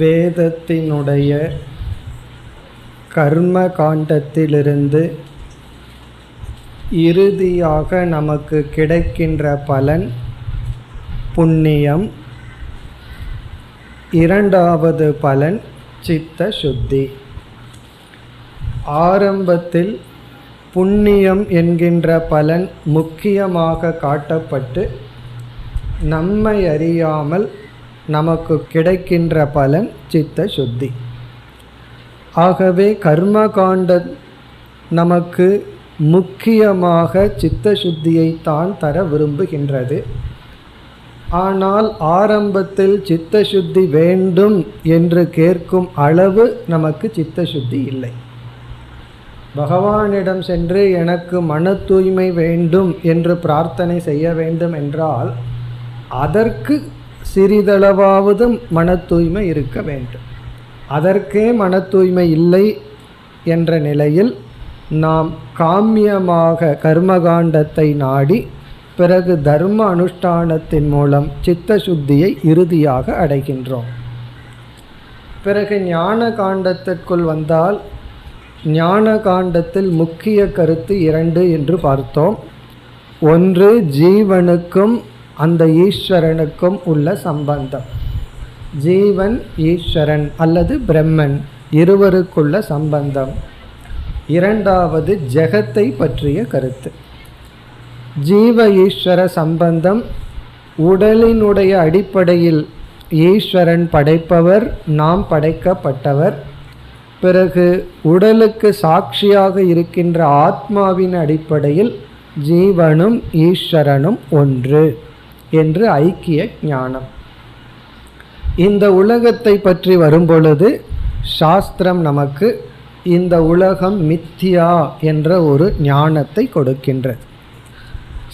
வேதத்தினுடைய கர்ம காண்டத்திலிருந்து இறுதியாக நமக்கு கிடைக்கின்ற பலன் புண்ணியம். இரண்டாவது பலன் சித்த சுத்தி. ஆரம்பத்தில் புண்ணியம் என்கின்ற பலன் முக்கியமாக காட்டப்பட்டு நம்மை அறியாமல் நமக்கு கிடைக்கின்ற பலன் சித்த சுத்தி. ஆகவே கர்மகாண்ட நமக்கு முக்கியமாக சித்த சுத்தியை தான் தர விரும்புகின்றது. ஆனால் ஆரம்பத்தில் சித்த சுத்தி வேண்டும் என்று கேட்கும் அளவு நமக்கு சித்த சுத்தி இல்லை. பகவானிடம் சென்று எனக்கு மன தூய்மை வேண்டும் என்று பிரார்த்தனை செய்ய வேண்டும் என்றால் அதற்கு சிறிதளவாவது மன தூய்மை இருக்க வேண்டும். அதற்கே மன தூய்மை இல்லை என்ற நிலையில் நாம் காமியமாக கர்மகாண்டத்தை நாடி பிறகு தர்ம அனுஷ்டானத்தின் மூலம் சித்த சுத்தியை இறுதியாக அடைகின்றோம். பிறகு ஞான காண்டத்திற்குள் வந்தால் ஞான காண்டத்தில் முக்கிய கருத்து 2 என்று பார்த்தோம். ஒன்று, ஜீவனுக்கும் அந்த ஈஸ்வரனுக்கும் உள்ள சம்பந்தம். ஜீவன் ஈஸ்வரன் அல்லது பிரம்மன் இருவருக்குள்ள சம்பந்தம். இரண்டாவது, ஜெகத்தை பற்றிய கருத்து. ஜீவ ஈஸ்வர சம்பந்தம். உடலினுடைய அடிப்படையில் ஈஸ்வரன் படைப்பவர், நாம் படைக்கப்பட்டவர். பிறகு உடலுக்கு சாட்சியாக இருக்கின்ற ஆத்மாவின் அடிப்படையில் ஜீவனும் ஈஸ்வரனும் ஒன்று என்று ஐக்கிய ஞானம். இந்த உலகத்தை பற்றி வரும்பொழுது சாஸ்திரம் நமக்கு இந்த உலகம் மித்யா என்ற ஒரு ஞானத்தை கொடுக்கின்றது.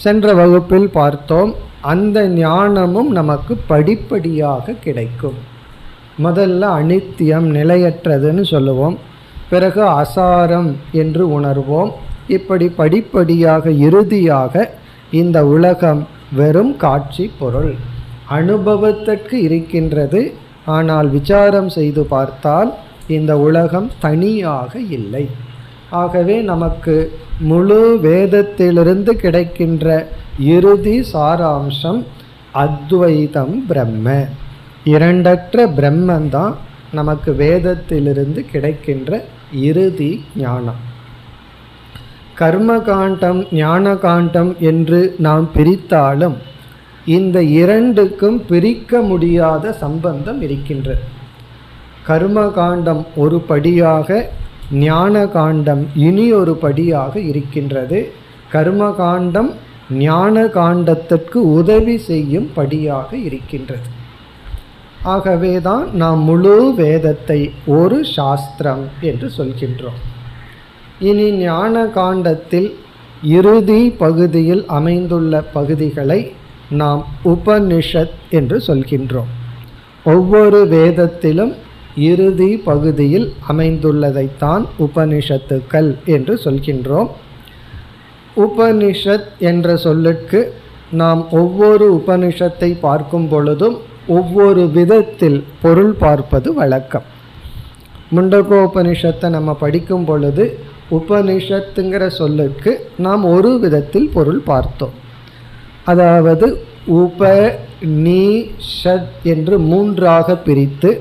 சென்ற வகுப்பில் பார்த்தோம். அந்த ஞானமும் நமக்கு படிப்படியாக கிடைக்கும். முதல்ல அனித்தியம், நிலையற்றதுன்னு சொல்லுவோம். பிறகு அசாரம் என்று உணர்வோம். இப்படி படிப்படியாக இறுதியாக இந்த உலகம் வெறும் காட்சி பொருள், அனுபவத்திற்கு இருக்கின்றது. ஆனால் விசாரம் செய்து பார்த்தால் இந்த உலகம் தனியாக இல்லை. ஆகவே நமக்கு முழு வேதத்திலிருந்து கிடைக்கின்ற இறுதி சாராம்சம் அத்வைதம் பிரம்ம. இரண்டற்ற பிரம்மந்தான் நமக்கு வேதத்திலிருந்து கிடைக்கின்ற இறுதி ஞானம். கர்மகாண்டம் ஞான காண்டம் என்று நாம் பிரித்தாலும் இந்த இரண்டுக்கும் பிரிக்க முடியாத சம்பந்தம் இருக்கின்றது. கர்மகாண்டம் ஒரு படியாக, ஞான காண்டம் இனி ஒரு படியாக இருக்கின்றது. கர்மகாண்டம் ஞான காண்டத்திற்கு உதவி செய்யும் படியாக இருக்கின்றது. ஆகவேதான் நாம் முழு வேதத்தை ஒரு சாஸ்திரம் என்று சொல்கின்றோம். இனி ஞான காண்டத்தில் இறுதி பகுதியில் அமைந்துள்ள பகுதிகளை நாம் உபனிஷத் என்று சொல்கின்றோம். ஒவ்வொரு வேதத்திலும் இறுதி பகுதியில் அமைந்துள்ளதைத்தான் உபனிஷத்துக்கள் என்று சொல்கின்றோம். உபனிஷத் என்ற சொல்லுக்கு நாம் ஒவ்வொரு உபனிஷத்தை பார்க்கும் பொழுதும் ஒவ்வொரு விதத்தில் பொருள் பார்ப்பது வழக்கம். முண்டகோபனிஷத்தை நம்ம படிக்கும் பொழுது உபனிஷத்துங்கிற சொல்லுக்கு நாம் ஒரு விதத்தில் பொருள் பார்த்தோம். அதாவது உப நீ ஷத் என்று 3ஆக பிரித்து,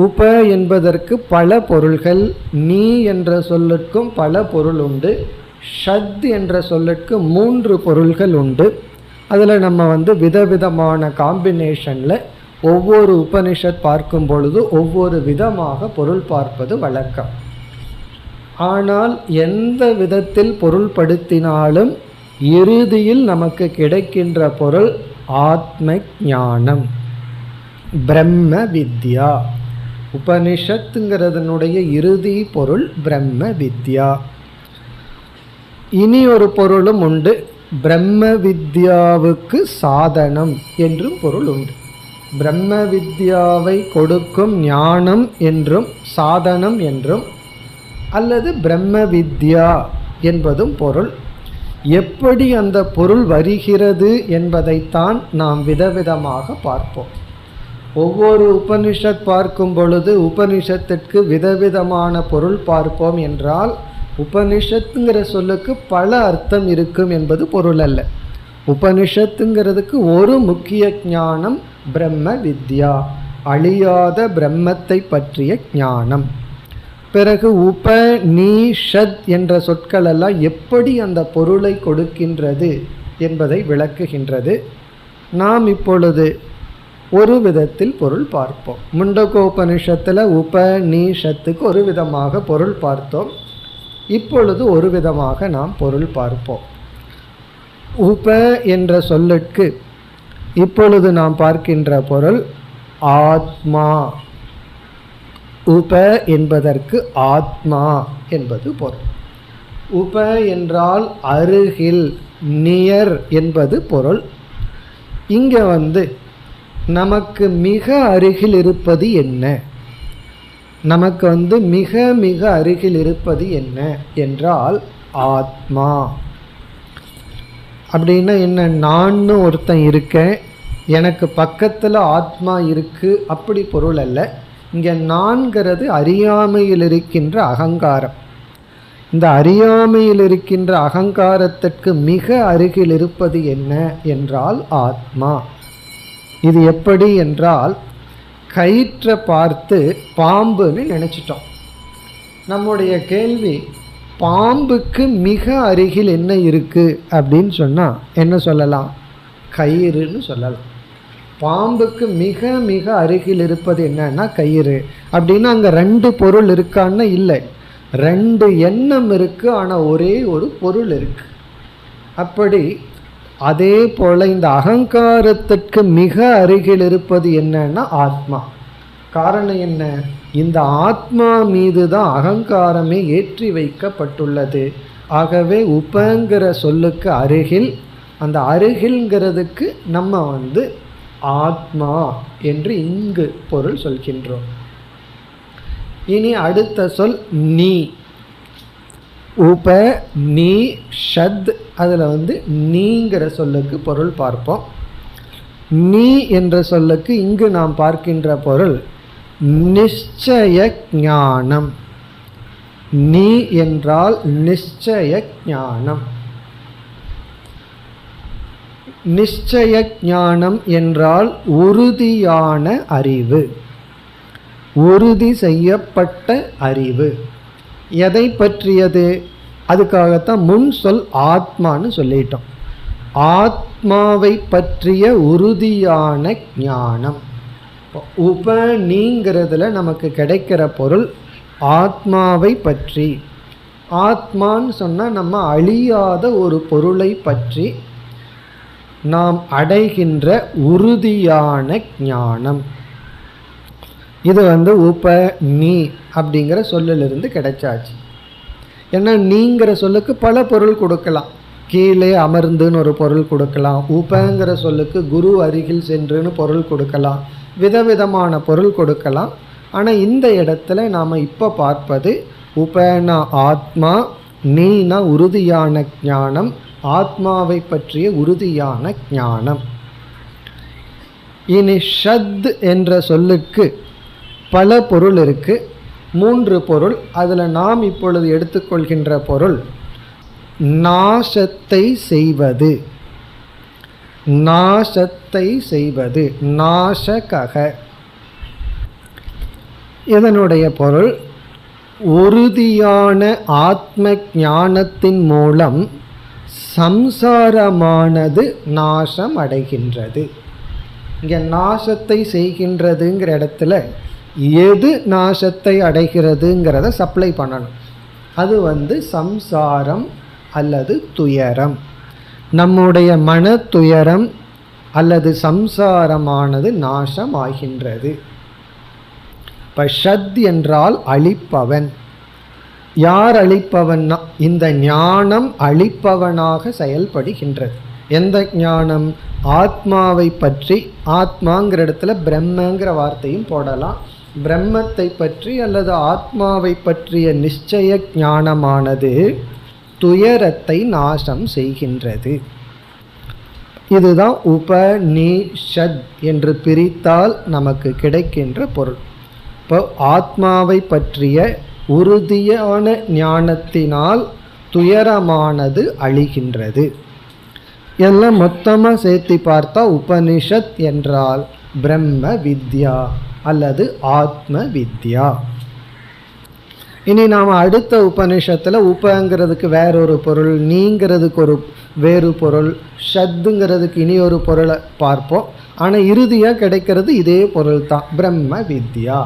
உப என்பதற்கு பல பொருள்கள், நீ என்ற சொல்லுக்கும் பல பொருள் உண்டு, ஷத் என்ற சொல்லுக்கு 3 பொருள்கள் உண்டு. அதில் நம்ம விதவிதமான காம்பினேஷனில் ஒவ்வொரு உபனிஷத் பார்க்கும் பொழுது ஒவ்வொரு விதமாக பொருள் பார்ப்பது வழக்கம். ஆனால் எந்த விதத்தில் பொருள்படுத்தினாலும் இறுதியில் நமக்கு கிடைக்கின்ற பொருள் ஆத்ம ஞானம், பிரம்ம வித்யா. உபனிஷத்துங்கிறதனுடைய இறுதி பொருள் பிரம்ம வித்யா. இனி ஒரு பொருளும் உண்டு, பிரம்ம வித்யாவுக்கு சாதனம் என்றும் பொருள் உண்டு. பிரம்ம வித்யாவை கொடுக்கும் ஞானம் என்றும் சாதனம் என்றும், அல்லது பிரம்ம வித்யா என்பதும் பொருள். எப்படி அந்த பொருள் வருகிறது என்பதைத்தான் நாம் விதவிதமாக பார்ப்போம். ஒவ்வொரு உபனிஷத் பார்க்கும் பொழுது உபனிஷத்திற்கு விதவிதமான பொருள் பார்ப்போம் என்றால் உபனிஷத்துங்கிற சொல்லுக்கு பல அர்த்தம் இருக்கும் என்பது பொருள் அல்ல. உபனிஷத்துங்கிறதுக்கு ஒரு முக்கிய ஞானம் பிரம்ம வித்யா, அழியாத பிரம்மத்தை பற்றிய ஞானம். பிறகு உபநிஷத் என்ற சொற்கள் எல்லாம் எப்படி அந்த பொருளை கொடுக்கின்றது என்பதை விளக்குகின்றது. நாம் இப்பொழுது ஒரு விதத்தில் பொருள் பார்ப்போம். முண்டகோபனிஷத்தில் உபநிஷத்துக்கு ஒரு விதமாக பொருள் பார்த்தோம். இப்பொழுது ஒரு விதமாக நாம் பொருள் பார்ப்போம். உப என்ற சொல்லுக்கு இப்பொழுது நாம் பார்க்கின்ற பொருள் ஆத்மா. உப என்பதற்கு ஆத்மா என்பது பொருள். உப என்றால் அருகில், நியர் என்பது பொருள். இங்கே நமக்கு மிக அருகில் இருப்பது என்ன, நமக்கு மிக மிக அருகில் இருப்பது என்ன என்றால் ஆத்மா. அப்படின்னா என்ன, நான்னு ஒருத்தன் இருக்கேன், எனக்கு பக்கத்தில் ஆத்மா இருக்கு, அப்படி பொருள் அல்ல. இங்கே நான்கிறது அறியாமையில் இருக்கின்ற அகங்காரம். இந்த அறியாமையில் இருக்கின்ற அகங்காரத்திற்கு மிக அருகில் இருப்பது என்ன என்றால் ஆத்மா. இது எப்படி என்றால், கயிற்றை பார்த்து பாம்புன்னு நினச்சிட்டோம். நம்முடைய கேள்வி, பாம்புக்கு மிக அருகில் என்ன இருக்குது அப்படின்னு சொன்னால் என்ன சொல்லலாம்? கயிறுன்னு சொல்லலாம். பாம்புக்கு மிக மிக அருகில் இருப்பது என்னன்னா கயிறு. அப்படின்னா அங்கே ரெண்டு பொருள் இருக்கான்னு இல்லை, ரெண்டு எண்ணம் இருக்குது, ஆனால் ஒரே ஒரு பொருள் இருக்கு. அப்படி அதே போல் இந்த அகங்காரத்திற்கு மிக அருகில் இருப்பது என்னன்னா ஆத்மா. காரணம் என்ன? இந்த ஆத்மா மீது தான் அகங்காரமே ஏற்றி வைக்கப்பட்டுள்ளது. ஆகவே உபங்கிற சொல்லுக்கு அருகில், அந்த அருகில்ங்கிறதுக்கு நம்ம ஆத்மா என்று இங்கு பொருள் சொல்கின்றோம். இனி அடுத்த சொல் நீ. உப நீ ஷத், அதில் நீங்கிற சொல்லுக்கு பொருள் பார்ப்போம். நீ என்ற சொல்லுக்கு இங்கு நாம் பார்க்கின்ற பொருள் நிச்சய ஞானம். நீ என்றால் நிச்சய ஞானம். நிச்சய ஞானம் என்றால் உறுதியான அறிவு, உறுதி செய்யப்பட்ட அறிவு. எதை பற்றியது? அதுக்காகத்தான் முன் சொல் ஆத்மான்னு சொல்லிட்டோம். ஆத்மாவை பற்றிய உறுதியான ஞானம். உபநீங்கிறதுல நமக்கு கிடைக்கிற பொருள் ஆத்மாவை பற்றி. ஆத்மான்னு சொன்னால் நம்ம அழியாத ஒரு பொருளை பற்றி நாம் அடைகின்ற உறுதியான ஞானம். இது உப நீ அப்படிங்கிற சொல்லிலிருந்து கிடைச்சாச்சு. ஏன்னா நீங்கிற சொல்லுக்கு பல பொருள் கொடுக்கலாம். கீழே அமர்ந்துன்னு ஒரு பொருள் கொடுக்கலாம். உபங்கிற சொல்லுக்கு குரு அருகில் சென்றுன்னு பொருள் கொடுக்கலாம். விதவிதமான பொருள் கொடுக்கலாம். ஆனால் இந்த இடத்துல நாம் இப்போ பார்ப்பது உபனா ஆத்மா, நீனா உறுதியான ஞானம், ஆத்மாவை பற்றிய உறுதியான ஞானம். இனி ஷத் என்ற சொல்லுக்கு பல பொருள் இருக்கு, 3 பொருள். அதில் நாம் இப்பொழுது எடுத்துக்கொள்கின்ற பொருள் நாசத்தை செய்வது. நாசத்தை செய்வது, நாசகக. இதனுடைய பொருள் உறுதியான ஆத்ம ஞானத்தின் மூலம் சம்சாரமானது நாசம் அடைகின்றது. இங்கே நாசத்தை செய்கின்றதுங்கிற இடத்துல எது நாசத்தை அடைகிறதுங்கிறத சப்ளை பண்ணணும். அது சம்சாரம் அல்லது துயரம். நம்முடைய மன துயரம் அல்லது சம்சாரமானது நாசம் ஆகின்றது. இப்போ ஷத் என்றால் அழிப்பவன். யார் அழிப்பவன்னா இந்த ஞானம் அழிப்பவனாக செயல்படுகின்றது. எந்த ஞானம்? ஆத்மாவை பற்றி. ஆத்மாங்கிற இடத்துல பிரம்மங்கிற வார்த்தையும் போடலாம். பிரம்மத்தை பற்றி அல்லது ஆத்மாவை பற்றிய நிச்சய ஞானமானது துயரத்தை நாசம் செய்கின்றது. இதுதான் உபநிஷத் என்று பிரித்தால் நமக்கு கிடைக்கின்ற பொருள். இப்போ ஆத்மாவை பற்றிய உறுதியான ஞானத்தினால் துயரமானது அழிகின்றது. எல்லாம் மொத்தமாக சேர்த்து பார்த்தா உபனிஷத் என்றால் பிரம்ம வித்யா அல்லது ஆத்ம வித்யா. இனி நாம் அடுத்த உபனிஷத்தில் உபங்கிறதுக்கு வேறொரு பொருள், நீங்கிறதுக்கு ஒரு வேறு பொருள், ஷத்துங்கிறதுக்கு இனி ஒரு பொருளை பார்ப்போம். ஆனால் இறுதியாக கிடைக்கிறது இதே பொருள் தான், பிரம்ம வித்யா.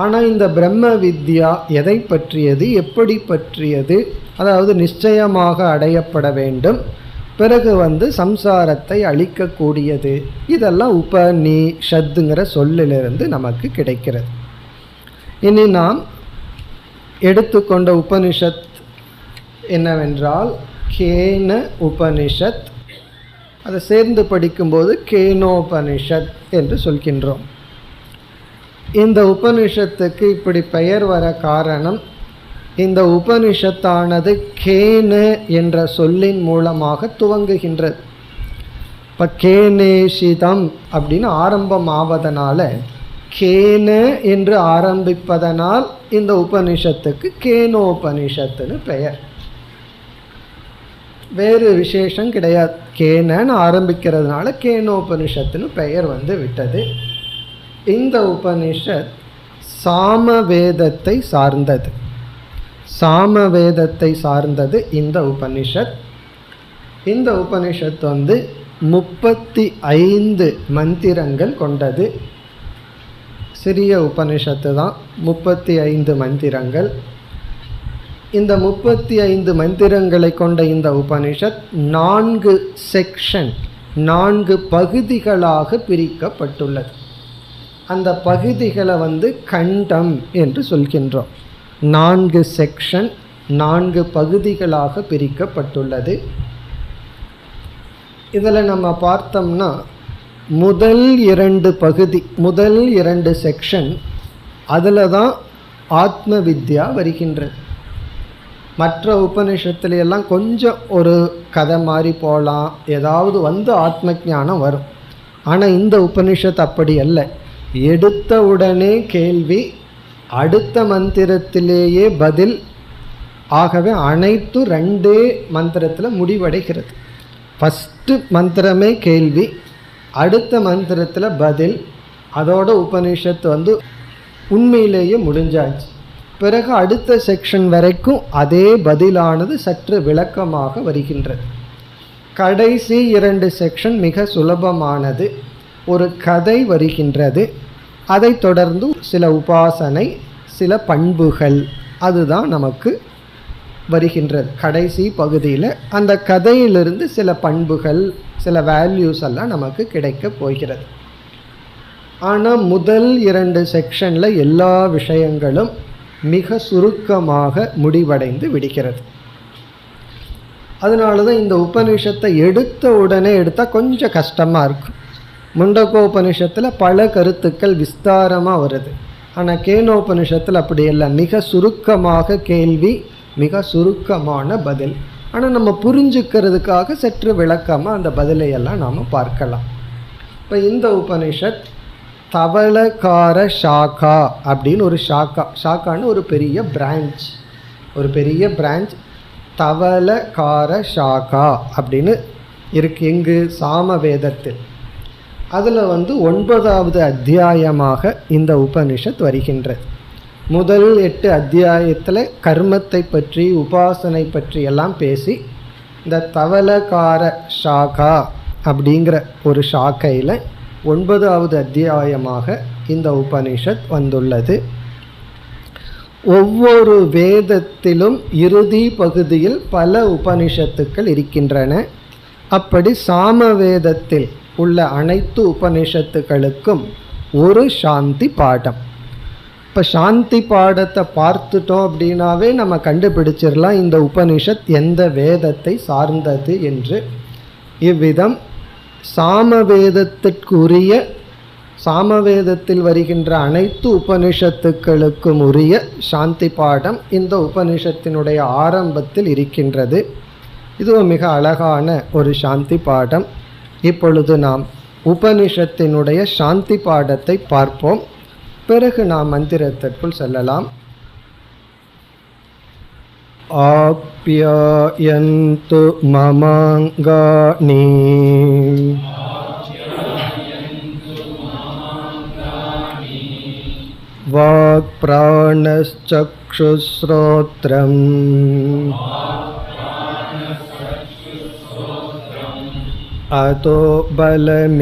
ஆனால் இந்த பிரம்ம வித்யா எதை பற்றியது, எப்படி பற்றியது, அதாவது நிச்சயமாக அடையப்பட வேண்டும், பிறகு சம்சாரத்தை அழிக்கக்கூடியது, இதெல்லாம் உபநிஷத்துங்கிற சொல்லிலிருந்து நமக்கு கிடைக்கிறது. இனி நாம் எடுத்துக்கொண்ட உபனிஷத் என்னவென்றால் கேன உபனிஷத். அதை சேர்ந்து படிக்கும்போது கேனோபனிஷத் என்று சொல்கின்றோம். இந்த உபனிஷத்துக்கு இப்படி பெயர் வர காரணம், இந்த உபனிஷத்தானது கேன என்ற சொல்லின் மூலமாக துவங்குகின்றது. இப்போ கேனேஷிதம் அப்படின்னு ஆரம்பம் ஆவதனால, கேன என்று ஆரம்பிப்பதனால் இந்த உபனிஷத்துக்கு கேனோபனிஷத்துன்னு பெயர். வேறு விசேஷம் கிடையாது. கேனன்னு ஆரம்பிக்கிறதுனால கேனோபனிஷத்துன்னு பெயர் விட்டது. இந்த உபனிஷத் சாமவேதத்தை சார்ந்தது. சாமவேதத்தை சார்ந்தது இந்த உபனிஷத். இந்த உபனிஷத் 35 மந்திரங்கள் கொண்டது. சிறிய உபனிஷத்து தான், 35 மந்திரங்கள். இந்த 35 மந்திரங்களை கொண்ட இந்த உபனிஷத் 4 செக்ஷன், 4 பகுதிகளாக பிரிக்கப்பட்டுள்ளது. அந்த பகுதிகளை கண்டம் என்று சொல்கின்றோம். 4 செக்ஷன், 4 பகுதிகளாக பிரிக்கப்பட்டுள்ளது. இதில் நம்ம பார்த்தோம்னா முதல் 2 பகுதி, முதல் 2 செக்ஷன், அதில் தான் ஆத்ம வித்யா வருகின்றது. மற்ற உபனிஷத்துல எல்லாம் கொஞ்சம் ஒரு கதை மாதிரி போகலாம், ஏதாவது ஆத்ம ஞானம் வரும். ஆனால் இந்த உபனிஷத் அப்படி அல்ல. எடுத்த உடனே கேள்வி, அடுத்த மந்திரத்திலேயே பதில். ஆகவே அனைத்து 2 மந்திரத்தில் முடிவடைகிறது. ஃபஸ்ட்டு மந்திரமே கேள்வி, அடுத்த மந்திரத்தில் பதில். அதோட உபனிஷத்து உண்மையிலேயே முடிஞ்சாச்சு. பிறகு அடுத்த செக்ஷன் வரைக்கும் அதே பதிலானது சற்று விளக்கமாக வருகின்றது. கடைசி 2 செக்ஷன் மிக சுலபமானது. ஒரு கதை வருகின்றது, அதை தொடர்ந்து சில உபாசனை, சில பண்புகள், அதுதான் நமக்கு வருகின்றது. கடைசி பகுதியில் அந்த கதையிலிருந்து சில பண்புகள், சில வேல்யூஸ் எல்லாம் நமக்கு கிடைக்க போகிறது. ஆனால் முதல் 2 செக்ஷனில் எல்லா விஷயங்களும் மிக சுருக்கமாக முடிவடைந்து விடுகிறது. அதனால தான் இந்த உபனிஷத்தை எடுத்த உடனே எடுத்தால் கொஞ்சம் கஷ்டமாக இருக்கும். முண்டகோபனிஷத்தில் பல கருத்துக்கள் விஸ்தாரமாக வருது. ஆனால் கேனோபனிஷத்தில் அப்படி இல்லை, மிக சுருக்கமாக கேள்வி, மிக சுருக்கமான பதில். ஆனால் நம்ம புரிஞ்சுக்கிறதுக்காக சற்று விளக்கமாக அந்த பதிலையெல்லாம் நாம் பார்க்கலாம். இப்போ இந்த உபனிஷத் தவளகார ஷாக்கா அப்படின்னு ஒரு ஷாக்கான்னு ஒரு பெரிய பிரான்ச், ஒரு பெரிய பிரான்ச் தவளகார ஷாக்கா அப்படின்னு இருக்கு எங்கு? சாமவேதத்தில். அதில் 9வது அத்தியாயமாக இந்த உபனிஷத் வருகின்றது. முதல் 8 அத்தியாயத்தில் கர்மத்தை பற்றி, உபாசனை பற்றி எல்லாம் பேசி, இந்த தவளகார ஷாக்கா அப்படிங்கிற ஒரு ஷாக்கையில் 9வது அத்தியாயமாக இந்த உபனிஷத் வந்துள்ளது. ஒவ்வொரு வேதத்திலும் இறுதி பகுதியில் பல உபனிஷத்துக்கள் இருக்கின்றன. அப்படி சாமவேதத்தில் உள்ள அனைத்து உபனிஷத்துக்களுக்கும் ஒரு சாந்தி பாடம். இப்போ சாந்தி பாடத்தை பார்த்துட்டோம் அப்படின்னாவே நம்ம கண்டுபிடிச்சிடலாம் இந்த உபனிஷத் எந்த வேதத்தை சார்ந்தது என்று. இவ்விதம் சாமவேதத்திற்குரிய, சாமவேதத்தில் வருகின்ற அனைத்து உபனிஷத்துக்களுக்கும் உரிய சாந்தி பாடம் இந்த உபனிஷத்தினுடைய ஆரம்பத்தில் இருக்கின்றது. இது மிக அழகான ஒரு சாந்தி பாடம். இப்பொழுது நாம் உபனிஷத்தினுடைய சாந்தி பாடத்தை பார்ப்போம். பிறகு நாம் மந்திரத்திற்குள் செல்லலாம். ஆப்யாயந்து மமாங்கானி வாக் பிராணச்சக்ஷுஸ்ரோத்ரம் அதோ பலமிந்திரியாணி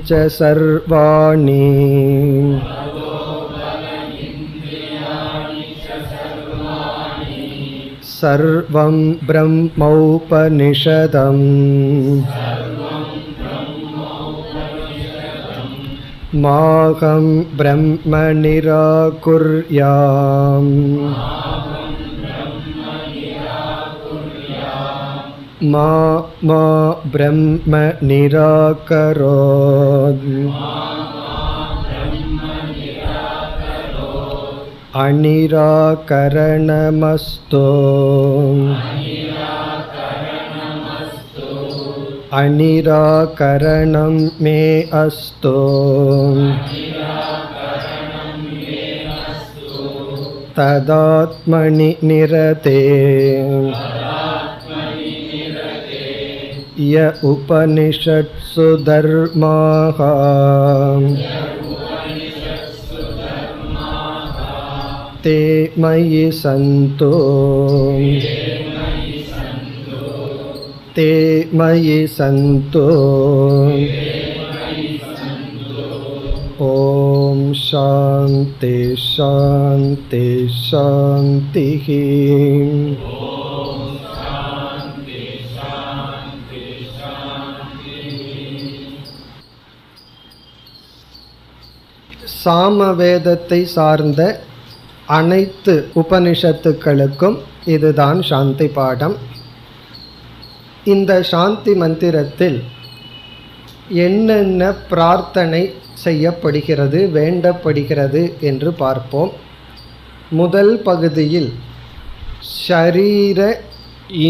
ச சர்வாணி சர்வம் பிரம்மோபனிஷதம் மாஹம் பிரம்ம நிராகுர்யாம் மா பிரம்ம நிராகரோத் அநிராகரணமஸ்து அநிராகரணம் மே அஸ்து ததாத்மனி நிரதே ய உபனிஷத்சு தர்மாஹ தே மயி சந்தோ தே மயி சந்தோ. ஓம் சாந்தி சாந்தி சாந்தி. சாமவேதத்தை சார்ந்த அனைத்து உபனிஷத்துக்களுக்கும் இதுதான் சாந்தி பாடம். இந்த சாந்தி மந்திரத்தில் என்னென்ன பிரார்த்தனை செய்யப்படுகிறது, வேண்டப்படுகிறது என்று பார்ப்போம். முதல் பகுதியில் ஷரீர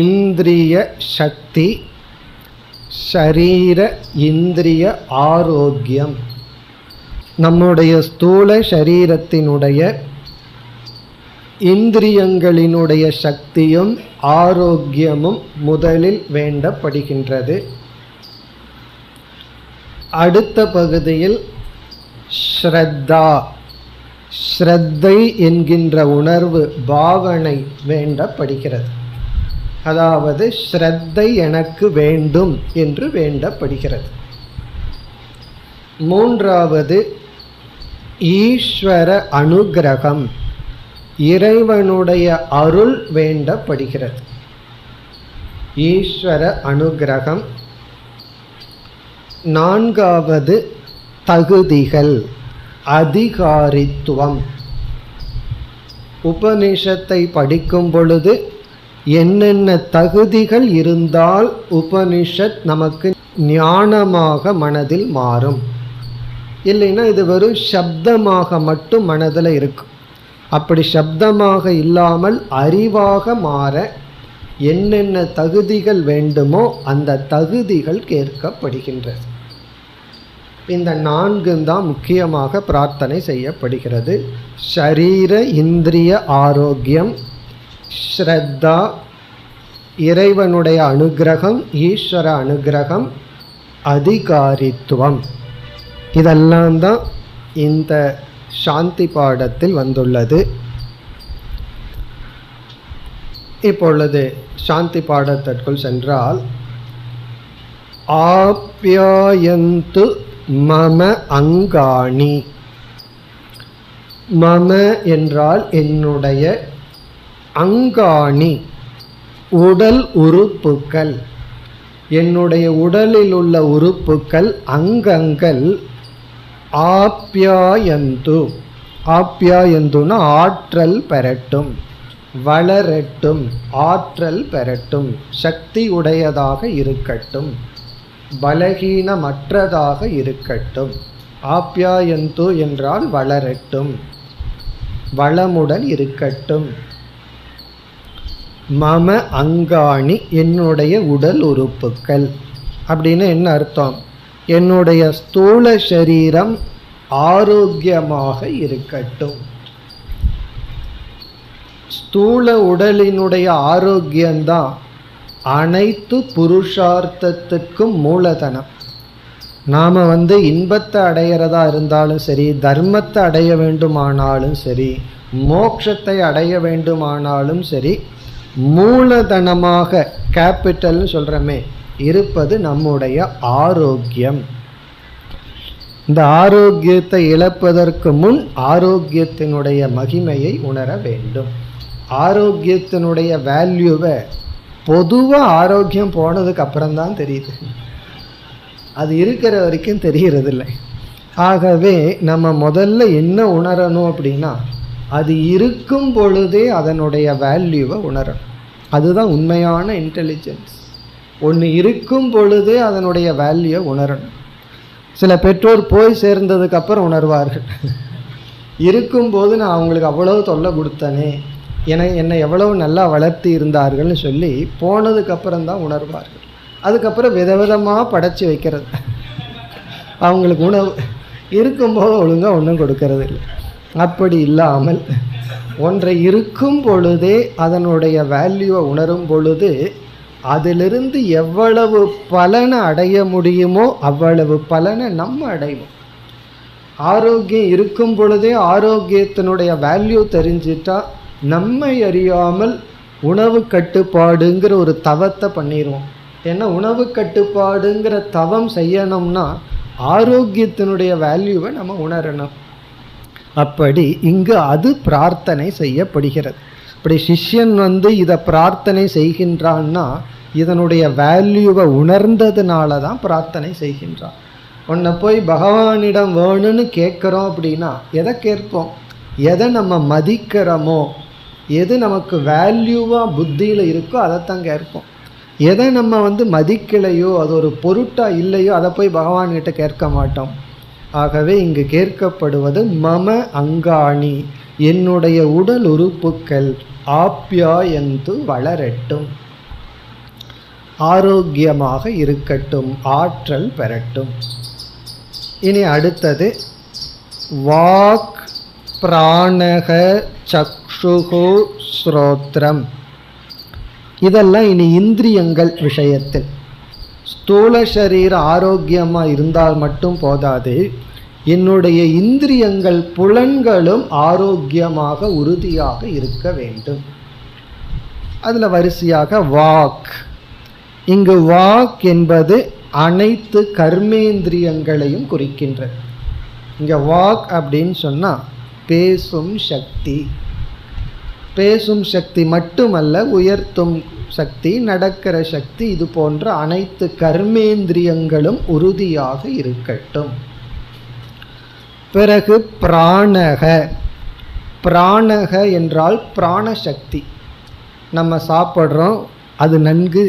இந்திரிய சக்தி, ஷரீர இந்திரிய ஆரோக்கியம், நம்முடைய ஸ்தூல சரீரத்தினுடைய இந்திரியங்களினுடைய சக்தியும் ஆரோக்கியமும் முதலில் வேண்டப்படுகின்றது. அடுத்த பகுதியில் ஸ்ரத்தா, ஸ்ரத்தை என்கின்ற உணர்வு, பாவனை வேண்டப்படுகிறது. அதாவது ஸ்ரத்தை எனக்கு வேண்டும் என்று வேண்டப்படுகிறது. மூன்றாவது ஈஸ்வர அனுக்கிரகம், இறைவனுடைய அருள் வேண்டப்படுகிறது. ஈஸ்வர அனுக்கிரகம். நான்காவது தகுதிகள், அதிகாரித்துவம். உபனிஷத்தை படிக்கும் பொழுது என்னென்ன தகுதிகள் இருந்தால் உபனிஷத் நமக்கு ஞானமாக மனதில் மாறும். இல்லைன்னா இது வெறும் சப்தமாக மட்டும் மனதில் இருக்கும். அப்படி சப்தமாக இல்லாமல் அறிவாக மாற என்னென்ன தகுதிகள் வேண்டுமோ அந்த தகுதிகள் கேட்கப்படுகின்றது. இந்த நான்கும் தான் முக்கியமாக பிரார்த்தனை செய்யப்படுகிறது. ஷரீர இந்திரிய ஆரோக்கியம், ஸ்ரத்தா, இறைவனுடைய அனுக்கிரகம், ஈஸ்வர அனுக்கிரகம், அதிகாரித்துவம். இதெல்லாம் தான் இந்த சாந்தி பாடத்தில் வந்துள்ளது. இப்பொழுது சாந்தி பாடத்திற்குள் சென்றால், ஆப்யாயந்து மம அங்காணி. மம என்றால் என்னுடைய, அங்காணி உடல் உறுப்புக்கள், என்னுடைய உடலில் உள்ள உறுப்புக்கள், அங்கங்கள். ஆப்யாயந்து, ஆப்யாயந்துனா ஆற்றல் பெறட்டும், வளரட்டும், ஆற்றல் பெறட்டும், சக்தி உடையதாக இருக்கட்டும், பலகீனமற்றதாக இருக்கட்டும். ஆப்யாயந்து என்றால் வளரட்டும், வளமுடன் இருக்கட்டும். மம அங்காணி என்னுடைய உடல் உறுப்புக்கள். அப்படின்னு என்ன அர்த்தம்? என்னுடைய ஸ்தூல சரீரம் ஆரோக்கியமாக இருக்கட்டும். ஸ்தூல உடலினுடைய ஆரோக்கியம்தான் அனைத்து புருஷார்த்தத்துக்கும் மூலதனம். நாம் இன்பத்தை அடையிறதா இருந்தாலும் சரி, தர்மத்தை அடைய வேண்டுமானாலும் சரி, மோட்சத்தை அடைய வேண்டுமானாலும் சரி, மூலதனமாக கேபிட்டல்னு சொல்கிறோமே இருப்பது நம்முடைய ஆரோக்கியம். இந்த ஆரோக்கியத்தை இழப்பதற்கு முன் ஆரோக்கியத்தினுடைய மகிமையை உணர வேண்டும். ஆரோக்கியத்தினுடைய வேல்யூவை பொதுவாக ஆரோக்கியம் போனதுக்கு அப்புறம்தான் தெரியுது, அது இருக்கிற வரைக்கும் தெரிகிறதில்லை. ஆகவே நம்ம முதல்ல என்ன உணரணும் அப்படின்னா, அது இருக்கும் பொழுதே அதனுடைய வேல்யூவை உணரணும். அதுதான் உண்மையான இன்டெலிஜென்ஸ். ஒன்று இருக்கும் பொழுதே அதனுடைய வேல்யூவை உணரணும். சில பெற்றோர் போய் சேர்ந்ததுக்கப்புறம் உணர்வார்கள். இருக்கும்போது நான் அவங்களுக்கு அவ்வளவு தொல்லை கொடுத்தனே, என்னை எவ்வளவு நல்லா வளர்த்தி இருந்தார்கள்னு சொல்லி போனதுக்கப்புறம் தான் உணர்வார்கள். அதுக்கப்புறம் விதவிதமாக படைச்சி வைக்கிறது. அவங்களுக்கு உணவு இருக்கும்போது ஒழுங்காக ஒன்றும் கொடுக்கறது இல்லை. அப்படி இல்லாமல் ஒன்றை இருக்கும் பொழுதே அதனுடைய வேல்யூவை உணரும் பொழுது அதிலிருந்து எவ்வளவு பலனை அடைய முடியுமோ அவ்வளவு பலனை நம்ம அடைவோம். ஆரோக்கியம் இருக்கும் பொழுதே ஆரோக்கியத்தினுடைய வேல்யூ தெரிஞ்சிட்டா நம்மை அறியாமல் உணவு கட்டுப்பாடுங்கிற ஒரு தவத்தை பண்ணிடுவோம். ஏன்னா உணவு கட்டுப்பாடுங்கிற தவம் செய்யணும்னா ஆரோக்கியத்தினுடைய வேல்யூவை நம்ம உணரணும். அப்படி இங்கு அது பிரார்த்தனை செய்யப்படுகிறது. இப்படி சிஷ்யன் இதை பிரார்த்தனை செய்கின்றான்னா இதனுடைய வேல்யூவை உணர்ந்ததுனால தான் பிரார்த்தனை செய்கின்றான். உன்னை போய் பகவானிடம் வேணும்னு கேட்குறோம் அப்படின்னா எதை கேட்போம்? எதை நம்ம மதிக்கிறோமோ, எது நமக்கு வேல்யூவாக புத்தியில் இருக்கோ அதைத்தான் கேட்போம். எதை நம்ம மதிக்கலையோ, அது ஒரு பொருட்டாக இல்லையோ, அதை போய் பகவான்கிட்ட கேட்க மாட்டோம். ஆகவே இங்கு கேட்கப்படுவது மம அங்காணி, என்னுடைய உடல் உறுப்புக்கள் ஆப்யாயந்து வளரட்டும், ஆரோக்கியமாக இருக்கட்டும், ஆற்றல் பெறட்டும். இனி அடுத்தது வாக் பிராணக சக்ஷுகு ஸ்ரோத்ரம். இதெல்லாம் இனி இந்திரியங்கள் விஷயத்தில். ஸ்தூல சரீர ஆரோக்கியமாக இருந்தால் மட்டும் போதாது, என்னுடைய இந்திரியங்கள் புலன்களும் ஆரோக்கியமாக உறுதியாக இருக்க வேண்டும். அதில் வரிசையாக வாக். இங்கு வாக் என்பது அனைத்து கர்மேந்திரியங்களையும் குறிக்கின்றது. இங்கே வாக் அப்படின்னு சொன்னால் பேசும் சக்தி. பேசும் சக்தி மட்டுமல்ல, உயர்த்தும் சக்தி, நடக்கிற சக்தி, இது போன்ற அனைத்து கர்மேந்திரியங்களும் உறுதியாக இருக்கட்டும். பிறகு பிராணக. பிராணக என்றால் பிராணசக்தி. நம்ம சாப்பிட்றோம், அது நன்கு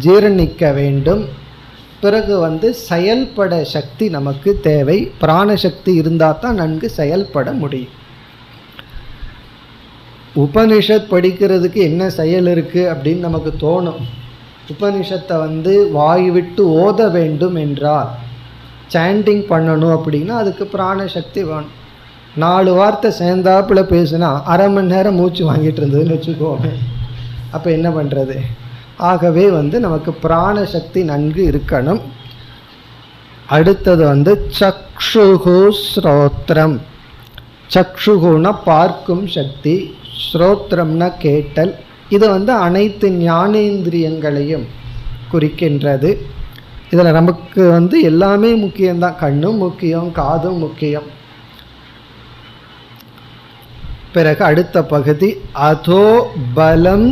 ஜீரணிக்க வேண்டும். பிறகு செயல்பட சக்தி நமக்கு தேவை. பிராணசக்தி இருந்தால் தான் நன்கு செயல்பட முடியும். உபனிஷத் படிக்கிறதுக்கு என்ன செயல் இருக்குது அப்படின்னு நமக்கு தோணும். உபனிஷத்தை வாய் விட்டு ஓத வேண்டும் என்றால், சாண்டிங் பண்ணணும் அப்படின்னா அதுக்கு பிராணசக்தி வேணும். 4 வார்த்தை சேர்ந்தாப்புல பேசுனா அரை மணி நேரம் மூச்சு வாங்கிட்டு இருந்ததுன்னு வச்சுக்கோங்க. அப்போ என்ன பண்ணுறது? ஆகவே நமக்கு பிராணசக்தி நன்கு இருக்கணும். அடுத்தது சக்ஷுகு ஸ்ரோத்ரம். சக்ஷுகுனா பார்க்கும் சக்தி, ஸ்ரோத்ரம்னா கேட்டல். இது அனைத்து ஞானேந்திரியங்களையும் குறிக்கின்றது. இதில் நமக்கு எல்லாமே முக்கியம்தான். கண்ணும் முக்கியம், காதும் முக்கியம். பிறகு அடுத்த பகுதி அதோ பலம்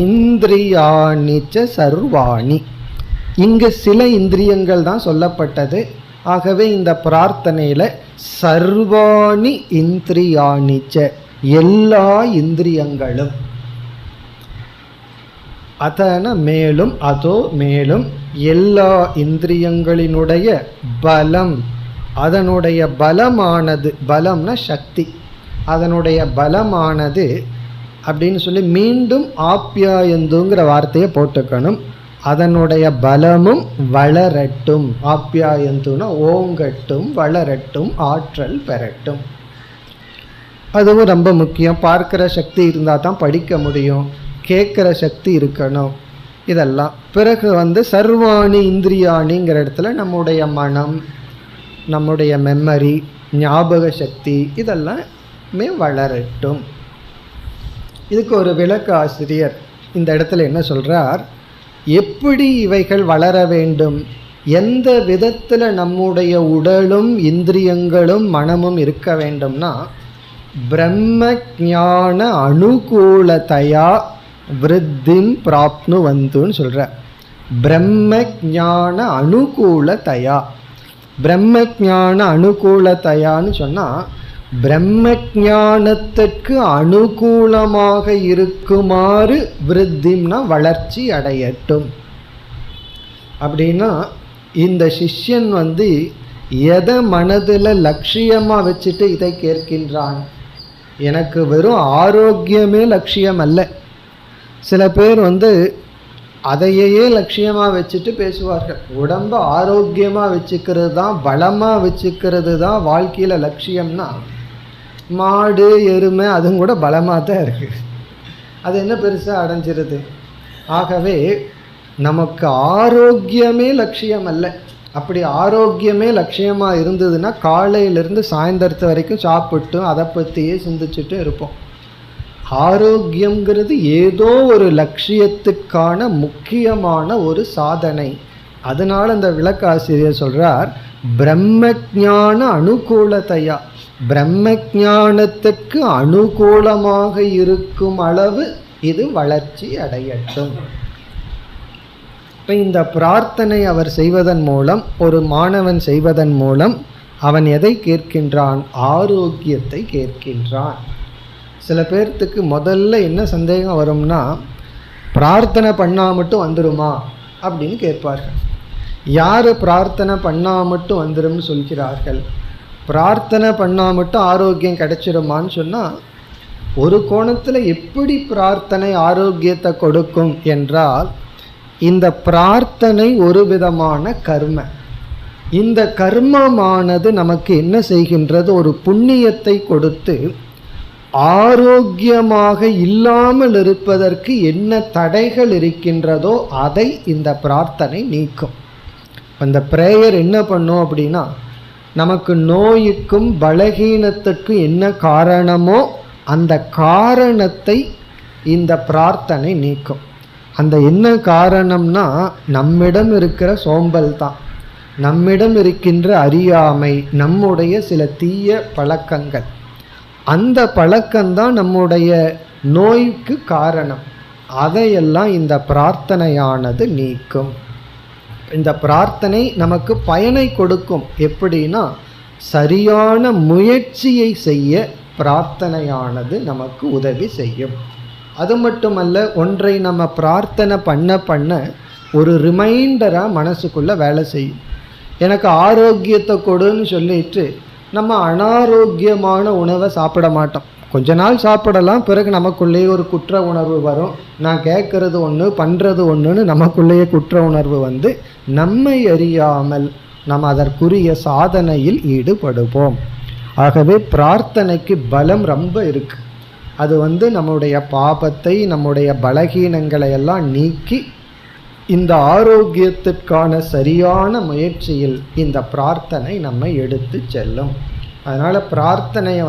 இந்திரியாணிச்ச சர்வாணி. இங்கு சில இந்திரியங்கள் தான் சொல்லப்பட்டது. ஆகவே இந்த பிரார்த்தனையில் சர்வாணி இந்திரியாணிச்ச, எல்லா இந்திரியங்களும், அதன மேலும், அதோ மேலும், எல்லா இந்திரியங்களினுடைய பலம், அதனுடைய பலமானது, பலம்னா சக்தி, அதனுடைய பலமானது அப்படின்னு சொல்லி மீண்டும் ஆப்யாயந்துங்கிற வார்த்தையை போட்டுக்கணும். அதனுடைய பலமும் வளரட்டும். ஆப்யாயந்துனா ஓங்கட்டும், வளரட்டும், ஆற்றல் பெறட்டும். அதுவும் ரொம்ப முக்கியம். பார்க்கிற சக்தி இருந்தால் தான் படிக்க முடியும், கேட்குற சக்தி இருக்கணும் இதெல்லாம். பிறகு சர்வாணி இந்திரியாணிங்கிற இடத்துல நம்முடைய மனம், நம்முடைய மெமரி, ஞாபக சக்தி இதெல்லாமே வளரட்டும். இதுக்கு ஒரு விளக்க ஆசிரியர் இந்த இடத்துல என்ன சொல்கிறார், எப்படி இவைகள் வளர வேண்டும், எந்த விதத்தில் நம்முடைய உடலும் இந்திரியங்களும் மனமும் இருக்க வேண்டும்னா, பிரம்ம ஞான அனுகூலதையா விருத்திம் பிராப்னுவந்துன்னு சொல்கிறார். பிரம்ம ஞான அனுகூலதையா. பிரம்ம ஞான அனுகூலதையான்னு சொன்னால் பிரம்ம ஞானத்திற்கு அனுகூலமாக இருக்குமாறு விருத்திம்னா வளர்ச்சி அடையட்டும். அப்படின்னா இந்த சிஷ்யன் எதை மனதில் லட்சியமாக வச்சுட்டு இதை கேட்கின்றான்? எனக்கு வெறும் ஆரோக்கியமே லட்சியம் அல்ல. சில பேர் அதையே லட்சியமாக வச்சுட்டு பேசுவார்கள். உடம்பை ஆரோக்கியமாக வச்சுக்கிறது தான், பலமாக வச்சுக்கிறது தான் வாழ்க்கையில் லட்சியம்னா, மாடு எருமை அதுவும் கூட பலமாக தான் இருக்குது. அது என்ன பெருசாக அடைஞ்சிருது? ஆகவே நமக்கு ஆரோக்கியமே லட்சியம் அல்ல. அப்படி ஆரோக்கியமே லட்சியமாக இருந்ததுன்னா காலையிலேருந்து சாயந்தரத்து வரைக்கும் சாப்பிட்டும் அதை பற்றியே சிந்திச்சுட்டு இருப்போம். ஆரோக்கியங்கிறது ஏதோ ஒரு லட்சியத்துக்கான முக்கியமான ஒரு சாதனை. அதனால் அந்த விளக்காசிரியர் சொல்கிறார், பிரம்ம ஞான அனுகூலதையா, பிரம்ம ஞானத்துக்கு அனுகூலமாக இருக்கும் அளவு இது வளர்ச்சி அடையட்டும். இப்போ இந்த பிரார்த்தனை அவர் செய்வதன் மூலம், ஒரு மாணவன் செய்வதன் மூலம் அவன் எதை கேட்கின்றான்? ஆரோக்கியத்தை கேட்கின்றான். சில பேர்த்துக்கு முதல்ல என்ன சந்தேகம் வரும்னா, பிரார்த்தனை பண்ணால் மட்டும் வந்துடுமா அப்படின்னு கேட்பார்கள். யார் பிரார்த்தனை பண்ணால் மட்டும் வந்துடும்னு சொல்கிறார்கள்? பிரார்த்தனை பண்ணால் மட்டும் ஆரோக்கியம் கிடைச்சிருமான்னு சொன்னால், ஒரு கோணத்தில் எப்படி பிரார்த்தனை ஆரோக்கியத்தை கொடுக்கும் என்றால், இந்த பிரார்த்தனை ஒரு விதமான கர்ம. இந்த கர்மமானது நமக்கு என்ன செய்கின்றது? ஒரு புண்ணியத்தை கொடுத்து ஆரோக்கியமாக இல்லாமல் இருப்பதற்கு என்ன தடைகள் இருக்கின்றதோ அதை இந்த பிரார்த்தனை நீக்கும். அந்த பிரேயர் என்ன பண்ணும் அப்படின்னா, நமக்கு நோய்க்கும் பலகீனத்துக்கும் என்ன காரணமோ அந்த காரணத்தை இந்த பிரார்த்தனை நீக்கும். அந்த என்ன காரணம்னா, நம்மிடம் இருக்கிற சோம்பல் தான், நம்மிடம் இருக்கின்ற அறியாமை, நம்முடைய சில தீய பழக்கங்கள். அந்த பழக்கம்தான் நம்முடைய நோய்க்கு காரணம். அதையெல்லாம் இந்த பிரார்த்தனையானது நீக்கும். இந்த பிரார்த்தனை நமக்கு பயனை கொடுக்கும். எப்படின்னா, சரியான முயற்சியை செய்ய பிரார்த்தனையானது நமக்கு உதவி செய்யும். அது மட்டுமல்ல, ஒன்றை நம்ம பிரார்த்தனை பண்ண பண்ண ஒரு ரிமைண்டராக மனசுக்குள்ளே வேலை செய்யும். எனக்கு ஆரோக்கியத்தை கொடுன்னு சொல்லிட்டு நம்ம அனாரோக்கியமான உணவை சாப்பிட மாட்டோம். கொஞ்ச நாள் சாப்பிடலாம், பிறகு நமக்குள்ளேயே ஒரு குற்ற உணர்வு வரும். நான் கேட்குறது ஒன்று பண்ணுறது ஒன்றுன்னு நமக்குள்ளேயே குற்ற உணர்வு நம்மை அறியாமல் நம்ம அதற்குரிய சாதனையில் ஈடுபடுவோம். ஆகவே பிரார்த்தனைக்கு பலம் ரொம்ப இருக்குது. அது நம்முடைய பாபத்தை, நம்முடைய பலகீனங்களை எல்லாம் நீக்கி இந்த ஆரோக்கியத்திற்கான சரியான முயற்சியில் இந்த பிரார்த்தனை நம்மை எடுத்து செல்லும். அதனால் பிரார்த்தனையை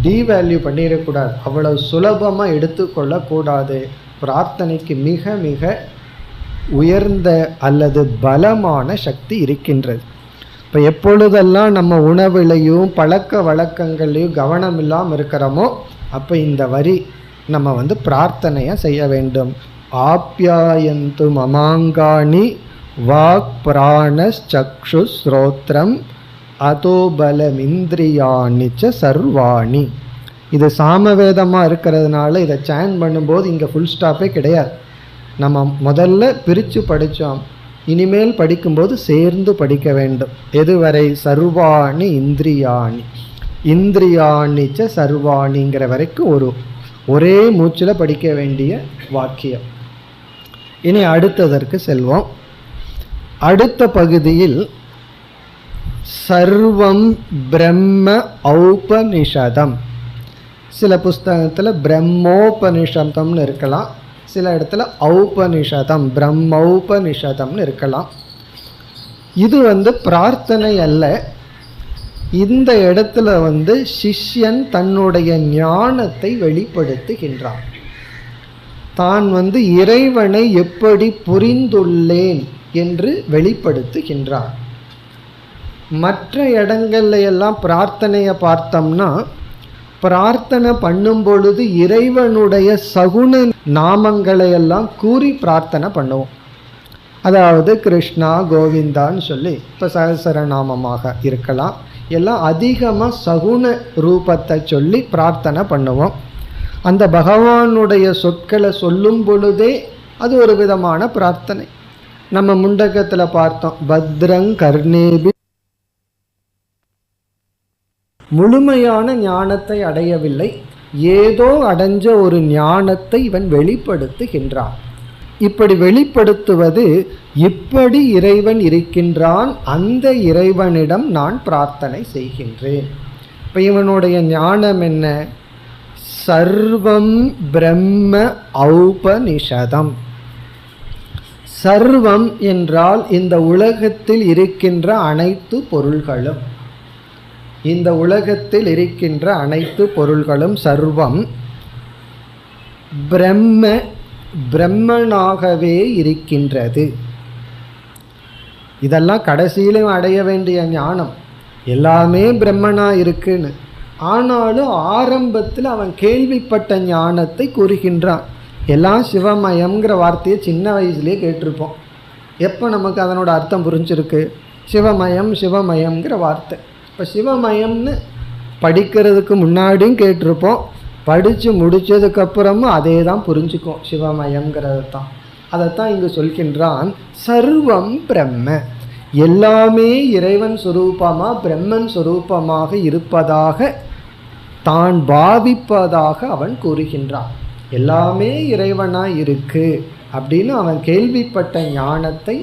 டீவேல்யூ பண்ணிடக்கூடாது, அவ்வளவு சுலபமாக எடுத்துக்கொள்ளக்கூடாது. பிரார்த்தனைக்கு மிக மிக உயர்ந்த அல்லது பலமான சக்தி இருக்கின்றது. இப்போ எப்பொழுதெல்லாம் நம்ம உணவுலையும் பழக்க வழக்கங்களையும் கவனம் இல்லாமல் இருக்கிறோமோ அப்போ இந்த வரி நம்ம பிரார்த்தனையை செய்ய வேண்டும். ஆப்யாயந்து மமாங்காணி வாக் பிராணஸ் சக்ஷு ஸ்ரோத்ரம் அதோபலமிந்திரியாணிச்ச சர்வாணி. இது சாமவேதமாக இருக்கிறதுனால இதை சேன் பண்ணும்போது இங்கே ஃபுல் ஸ்டாப்பே கிடையாது. நம்ம முதல்ல பிரித்து படித்தோம், இனிமேல் படிக்கும்போது சேர்ந்து படிக்க வேண்டும். எதுவரை? சர்வாணி இந்திரியாணி, இந்திரியாணிச்ச சர்வாணிங்கிற வரைக்கும் ஒரே மூச்சில் படிக்க வேண்டிய வாக்கியம். இனி அடுத்ததற்கு செல்வோம். அடுத்த பகுதியில் சர்வம் பிரம்ம ஔபனிஷதம், சில புஸ்தகத்தில் பிரம்மோபனிஷதம்னு இருக்கலாம், சில இடத்துல ஔபனிஷதம் பிரம்மோபனிஷதம்னு இருக்கலாம். இது பிரார்த்தனை அல்ல. இந்த இடத்துல சிஷ்யன் தன்னுடைய ஞானத்தை வெளிப்படுத்துகின்றான். தான் இறைவனை எப்படி புரிந்துள்ளேன் என்று வெளிப்படுத்துகின்றான். மற்ற இடங்கள்ல எல்லாம் பிரார்த்தனையை பார்த்தோம்னா, பிரார்த்தனை பண்ணும் பொழுது இறைவனுடைய சகுன நாமங்களை எல்லாம் கூறி பிரார்த்தனை பண்ணுவோம். அதாவது கிருஷ்ணா கோவிந்தான்னு சொல்லி, இப்போ சகசரநாமமாக இருக்கலாம், எல்லாம் அதிகமாக சகுன ரூபத்தை சொல்லி பிரார்த்தனை பண்ணுவோம். அந்த பகவானுடைய சொற்களை சொல்லும் பொழுதே அது ஒரு விதமான பிரார்த்தனை. நம்ம முண்டகத்தில் பார்த்தோம், பத்ரங் கர்ணேபி, முழுமையான ஞானத்தை அடையவில்லை, ஏதோ அடைஞ்ச ஒரு ஞானத்தை இவன் வெளிப்படுத்துகின்றான். இப்படி வெளிப்படுத்துவது, இப்படி இறைவன் இருக்கின்றான், அந்த இறைவனிடம் நான் பிரார்த்தனை செய்கின்றேன். இப்போ இவனுடைய ஞானம் என்ன? சர்வம் பிரம்ம ஔபனிஷதம். சர்வம் என்றால் இந்த உலகத்தில் இருக்கின்ற அனைத்து பொருள்களும், இந்த உலகத்தில் இருக்கின்ற அனைத்து பொருள்களும் சர்வம். பிரம்ம, பிரம்மனாகவே இருக்கின்றது. இதெல்லாம் கடைசியிலும் அடைய வேண்டிய ஞானம். எல்லாமே பிரம்மனா இருக்குன்னு, ஆனாலும் ஆரம்பத்தில் அவன் கேள்விப்பட்ட ஞானத்தை கூறுகின்றான். எல்லாம் சிவமயம்ங்கிற வார்த்தையை சின்ன வயசுலேயே கேட்டிருப்போம். எப்போ நமக்கு அதனோட அர்த்தம் புரிஞ்சிருக்கு? சிவமயம் சிவமயம்ங்கிற வார்த்தை. இப்போ சிவமயம்னு படிக்கிறதுக்கு முன்னாடியும் கேட்டிருப்போம், படித்து முடித்ததுக்கப்புறமும் அதே தான் புரிஞ்சுக்கும், சிவமயங்கிறது தான். அதைத்தான் இங்கு சொல்கின்றான். சர்வம் பிரம்ம, எல்லாமே இறைவன் சுரூபமாக பிரம்மன் சுரூபமாக இருப்பதாக தான் பாவிப்பதாக அவன் கூறுகின்றான். எல்லாமே இறைவனாக இருக்கு அப்படின்னு அவன் கேள்விப்பட்ட ஞானத்தை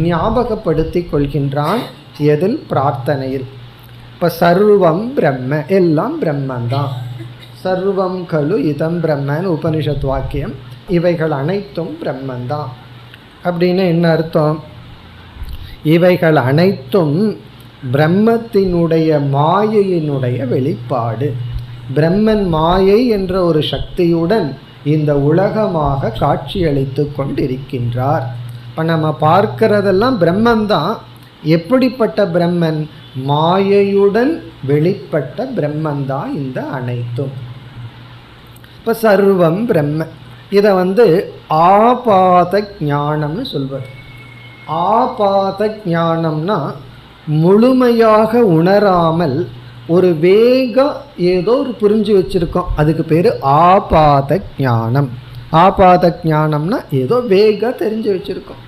ஞாபகப்படுத்தி கொள்கின்றான். எதில்? பிரார்த்தனையில். இப்போ சர்வம் பிரம்ம, எல்லாம் பிரம்மந்தான். சர்வம் கலு இதம் பிரம்மன் உபனிஷத் வாக்கியம். இவைகள் அனைத்தும் பிரம்மந்தான். அப்படின்னு என்ன அர்த்தம்? இவைகள் அனைத்தும் பிரம்மத்தினுடைய மாயையினுடைய வெளிப்பாடு. பிரம்மன் மாயை என்ற ஒரு சக்தியுடன் இந்த உலகமாக காட்சியளித்து கொண்டிருக்கின்றார். இப்போ நம்ம பார்க்கிறதெல்லாம் பிரம்மந்தான். எப்படிப்பட்ட பிரம்மன்? மாயையுடன் வெளிப்பட்ட பிரம்மந்தான் இந்த அனைத்தும். இப்போ சர்வம் பிரம்ம. இதை ஆபாத ஞானம்னு சொல்வது. ஆபாத ஞானம்னா முழுமையாக உணராமல் ஒரு வேகம் ஏதோ ஒரு புரிஞ்சு வச்சுருக்கோம், அதுக்கு பேர் ஆபாத ஞானம். ஆபாத ஞானம்னா ஏதோ வேக தெரிஞ்சு வச்சுருக்கோம்.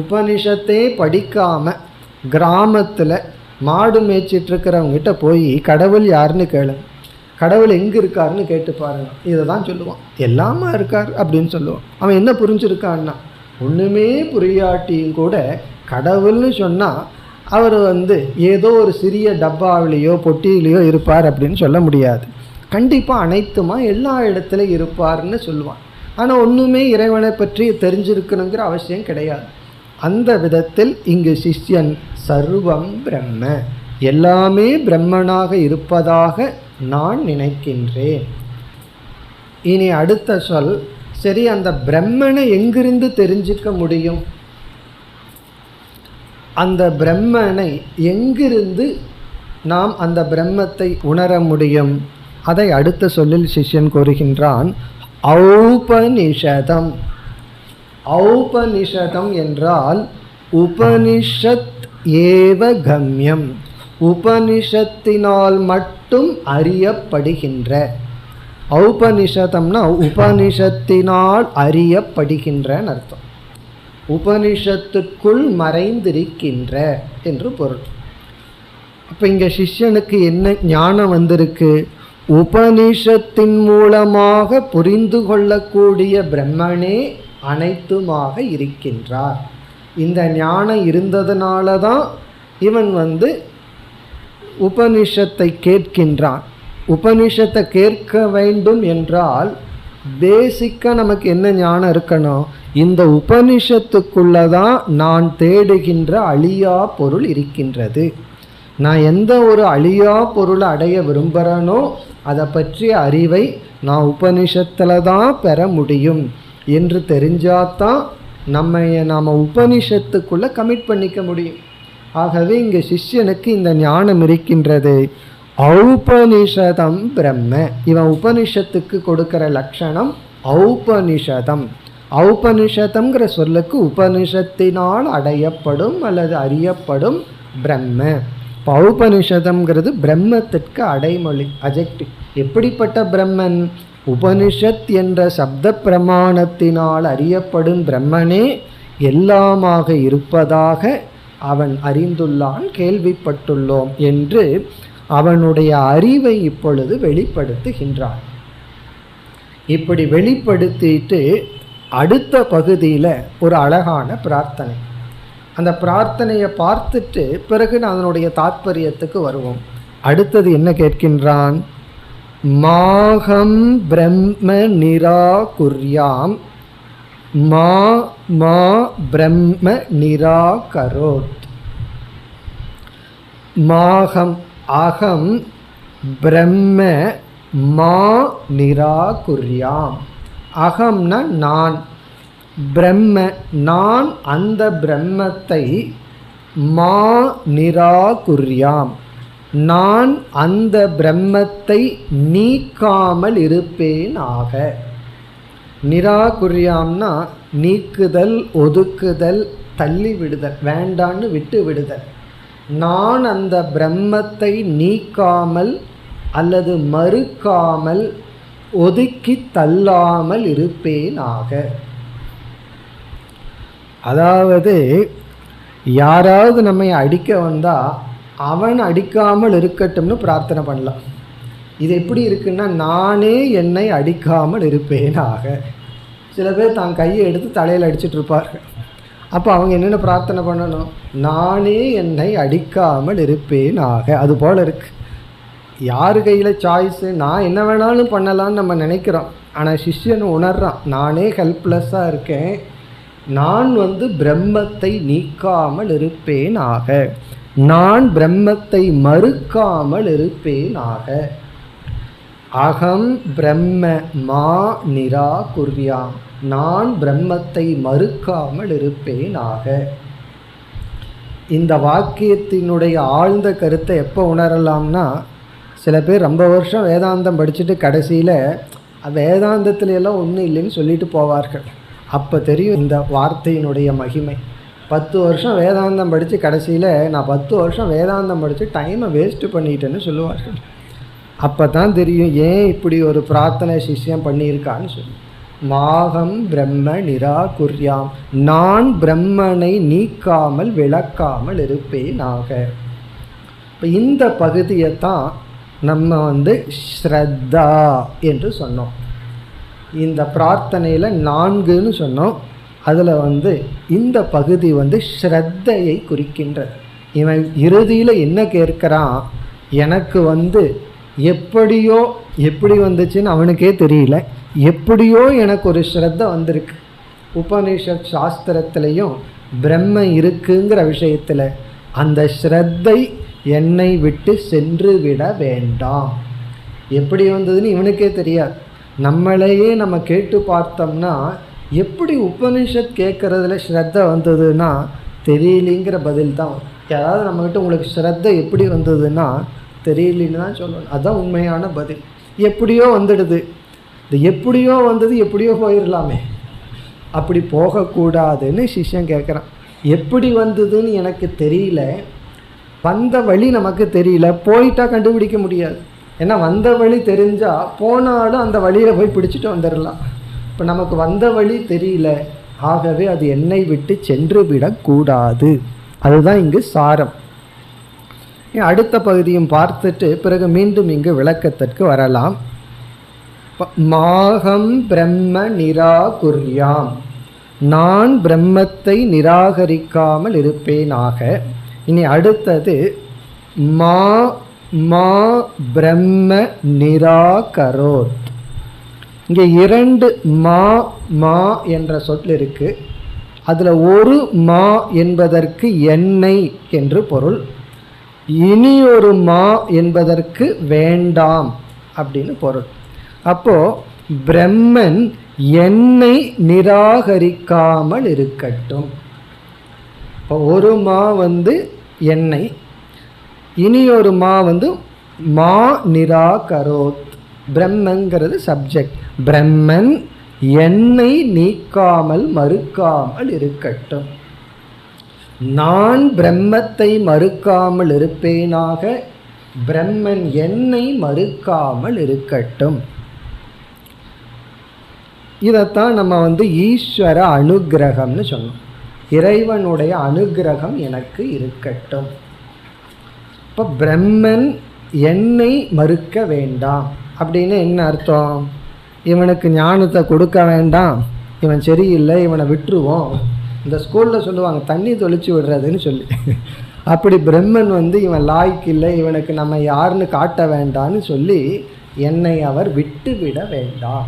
உபனிஷத்தே படிக்காமல் கிராமத்தில் மாடு மேய்ச்சிட்ருக்கிறவங்ககிட்ட போய் கடவுள் யாருன்னு கேளுங்க, கடவுள் எங்கே இருக்காருன்னு கேட்டு பாருங்கள், இதை தான் சொல்லுவான். எல்லாமா இருக்கார் அப்படின்னு சொல்லுவான். அவன் என்ன புரிஞ்சுருக்கான்னா, ஒன்றுமே புரியாட்டியும் கூட கடவுள்னு சொன்னால் அவர் ஏதோ ஒரு சிறிய டப்பாவிலேயோ பொட்டியிலையோ இருப்பார் அப்படின்னு சொல்ல முடியாது. கண்டிப்பாக அனைத்துமா எல்லா இடத்துலையும் இருப்பார்னு சொல்லுவான். ஆனால் ஒன்றுமே இறைவனை பற்றி தெரிஞ்சிருக்கணுங்கிற அவசியம் கிடையாது. அந்த விதத்தில் இங்கு சிஷ்யன் சர்வம் பிரம்ம, எல்லாமே பிரம்மனாக இருப்பதாக நான் நினைக்கின்றேன். இனி அடுத்த சொல், சரி அந்த பிரம்மனை எங்கிருந்து தெரிஞ்சிக்க முடியும்? அந்த பிரம்மனை எங்கிருந்து நாம் அந்த பிரம்மத்தை உணர முடியும்? அதை அடுத்த சொல்லில் சிஷ்யன் கூறுகின்றான். ஔபனிஷதம். ஔபனிஷதம் என்றால் உபனிஷத் ஏவ கம்யம், உபனிஷத்தினால் மட்டும் அறியப்படுகின்ற. ஔபனிஷதம்னா உபனிஷத்தினால் அறியப்படுகின்றன்னு அர்த்தம். உபனிஷத்துக்குள் மறைந்திருக்கின்ற என்று பொருள். அப்போ இங்கே சிஷ்யனுக்கு என்ன ஞானம் வந்திருக்கு? உபனிஷத்தின் மூலமாக புரிந்து கொள்ளக்கூடிய பிரம்மனே அனைத்துமாக இருக்கின்றார். இந்த ஞானம் இருந்ததுனால தான் இவன் உபனிஷத்தை கேட்கின்றான். உபனிஷத்தை கேட்க வேண்டும் என்றால் பேசிக்காக நமக்கு என்ன ஞானம் இருக்கணும்? இந்த உபனிஷத்துக்குள்ளதான் நான் தேடுகின்ற அழியா பொருள் இருக்கின்றது. நான் எந்த ஒரு அழியா பொருளை அடைய விரும்புகிறேனோ அதை பற்றிய அறிவை நான் உபனிஷத்தில் தான் பெற முடியும் என்று தெரிஞ்சாதான் நாம் உபனிஷத்துக்குள்ளே கமிட் பண்ணிக்க முடியும். ஆகவே இங்கே சிஷ்யனுக்கு இந்த ஞானம் இருக்கின்றது. ஔபனிஷதம் பிரம்ம. இவன் உபனிஷத்துக்கு கொடுக்கிற லட்சணம் ஔபனிஷதம். ஔபனிஷதம்ங்கிற சொல்லுக்கு உபனிஷத்தினால் அடையப்படும் அல்லது அறியப்படும் பிரம்ம. ஔபனிஷதம்ங்கிறது பிரம்மத்திற்கு அடைமொழி, அஜெக்டிவ். எப்படிப்பட்ட பிரம்மன்? உபனிஷத் என்ற சப்த பிரமாணத்தினால் அறியப்படும் பிரம்மனே எல்லாமாக இருப்பதாக அவன் அறிந்துள்ளான், கேள்விப்பட்டுள்ளோம் என்று அவனுடைய அறிவை இப்பொழுது வெளிப்படுத்துகின்றான். இப்படி வெளிப்படுத்திட்டு அடுத்த பகுதியில் ஒரு அழகான பிரார்த்தனை. அந்த பிரார்த்தனையை பார்த்துட்டு பிறகு நான் அதனுடைய தாத்பரியத்துக்கு வருவோம். அடுத்தது என்ன கேட்கின்றான்? மாகம் பிரம்ம நிராகுர்யாம் மா பிரம்ம நிராகரோத். மாகம் அகம் பிரம்ம மா நிராகுர்யாம். அகம்னா நான், பிரம்ம நான் அந்த பிரம்மத்தை, மா நிராகுர்யாம் நான் அந்த பிரம்மத்தை நீக்காமல் இருப்பேனாக. நிராகுர்யாம்னா நீக்குதல், ஒதுக்குதல், தள்ளி விடுதல், வேண்டான்னு விட்டு விடுதல். நான் அந்த பிரம்மத்தை நீக்காமல் அல்லது மறுக்காமல் ஒதுக்கி தள்ளாமல் இருப்பேனாக. அதாவது யாராவது நம்மை அடிக்க வந்தால் அவன் அடிக்காமல் இருக்கட்டும்னு பிரார்த்தனை பண்ணலாம். இது எப்படி இருக்குன்னா, நானே என்னை அடிக்காமல் இருப்பேனாக. சில பேர் தான் கையை எடுத்து தலையில் அடிச்சுட்டு இருப்பார்கள். அப்போ அவங்க என்னென்ன பிரார்த்தனை பண்ணணும்? நானே என்னை அடிக்காமல் இருப்பேனாக. அது போல் இருக்கு. யார் கையில் சாய்ஸு? நான் என்ன வேணாலும் பண்ணலான்னு நம்ம நினைக்கிறோம். ஆனால் சிஷ்யன் உணர்றான், நானே ஹெல்ப்லெஸ்ஸாக இருக்கேன், நான் பிரம்மத்தை நீக்காமல் இருப்பேனாக, நான் பிரம்மத்தை மறுக்காமல் இருப்பேனாக. அகம் பிரம்ம மா நிராகுர்யாம் நான் பிரம்மத்தை மறுக்காமல் இருப்பேனாக. இந்த வாக்கியத்தினுடைய ஆழ்ந்த கருத்தை எப்போ உணரலாம்னா, சில பேர் ரொம்ப வருஷம் வேதாந்தம் படிச்சுட்டு கடைசியில் வேதாந்தத்துல எல்லாம் ஒன்றும் இல்லைன்னு சொல்லிட்டு போவார்கள். அப்போ தெரியும் இந்த வார்த்தையினுடைய மகிமை. 10 வருஷம் வேதாந்தம் படித்து கடைசியில் நான் 10 வருஷம் வேதாந்தம் படித்து டைமை வேஸ்ட்டு பண்ணிட்டேன்னு சொல்லுவார்கள். அப்போ தான் தெரியும் ஏன் இப்படி ஒரு பிரார்த்தனை சிஷ்யம் பண்ணியிருக்கான்னு சொல்லி. மாகம் பிரம்ம நிராகுர்யாம் நான் பிரம்மனை நீக்காமல் விளக்காமல் இருப்பேனாக. இப்போ இந்த பகுதியை தான் நம்ம ஸ்ரத்தா என்று சொன்னோம். இந்த பிரார்த்தனையில் 4ன்னு சொன்னோம். அதில் இந்த பகுதி ஸ்ரத்தையை குறிக்கின்றது. இவன் இறுதியில் என்ன கேட்குறான்? எனக்கு எப்படியோ எப்படி வந்துச்சுன்னு அவனுக்கே தெரியல, எப்படியோ எனக்கு ஒரு ஸ்ரத்தை வந்திருக்கு. உபனிஷத் சாஸ்திரத்திலையும் பிரம்ம இருக்குங்கிற விஷயத்தில் அந்த ஸ்ரத்தை என்னை விட்டு சென்று விட வேண்டாம். எப்படி வந்ததுன்னு இவனுக்கே தெரியாது. நம்மளையே நம்ம கேட்டு பார்த்தோம்னா எப்படி உபனிஷத் கேட்குறதுல ஸ்ரத்தை வந்ததுன்னா தெரியலிங்கிற பதில் தான். யாராவது நம்மக்கிட்ட உங்களுக்கு ஸ்ரத்தை எப்படி வந்ததுன்னா தெரியலின்னு தான் சொல்லணும். அதுதான் உண்மையான பதில். எப்படியோ வந்துடுது. இது எப்படியோ வந்தது எப்படியோ போயிடலாமே, அப்படி போகக்கூடாதுன்னு சிஷ்யன் கேட்குறான். எப்படி வந்ததுன்னு எனக்கு தெரியல, வந்த வழி நமக்கு தெரியல, போயிட்டா கண்டுபிடிக்க முடியாது. ஏன்னா வந்த வழி தெரிஞ்சால் போனாலும் அந்த வழியில் போய் பிடிச்சிட்டு வந்துடலாம். இப்போ நமக்கு வந்த வழி தெரியல, ஆகவே அது என்னை விட்டு சென்று விடக்கூடாது. அதுதான் இங்கு சாரம். அடுத்த பகுதியும் பார்த்துட்டு பிறகு மீண்டும் இங்கு விளக்கத்திற்கு வரலாம். மாகம் பிரம்ம நிராகுர்யாம் நான் பிரம்மத்தை நிராகரிக்காமல் இருப்பேனாக. இனி அடுத்தது மா மா பிரம்ம நிராகரோத். இங்கே 2 மா மா என்ற சொல் இருக்கு. அதில் ஒரு மா என்பதற்கு என்னை என்று பொருள், இனி ஒரு மா என்பதற்கு வேண்டாம் அப்படின்னு பொருள். அப்போ பிரம்மன் என்னை நிராகரிக்காமல் இருக்கட்டும். இப்போ ஒரு மா என்னை, இனி ஒரு மா மா நிராகரோத். பிரம்மங்கிறது சப்ஜெக்ட். பிரம்மன் என்னை நீக்காமல் மறுக்காமல் இருக்கட்டும். நான் பிரம்மத்தை மறுக்காமல் இருப்பேனாக, பிரம்மன் என்னை மறுக்காமல் இருக்கட்டும். இதைத்தான் நம்ம ஈஸ்வர அனுக்கிரகம்னு சொன்னோம். இறைவனுடைய அனுக்கிரகம் எனக்கு இருக்கட்டும். இப்போ பிரம்மன் என்னை மறுக்க வேண்டாம் அப்படின்னு என்ன அர்த்தம்? இவனுக்கு ஞானத்தை கொடுக்க வேண்டாம், இவன் சரியில்லை, இவனை விட்டுருவோம். இந்த ஸ்கூலில் சொல்லுவாங்க தண்ணி தொளிச்சு விடுறதுன்னு சொல்லி. அப்படி பிரம்மன் இவன் லாய்க்கு இல்லை, இவனுக்கு நம்ம யாருன்னு காட்ட வேண்டான்னு சொல்லி என்னை அவர் விட்டு விட வேண்டாம்.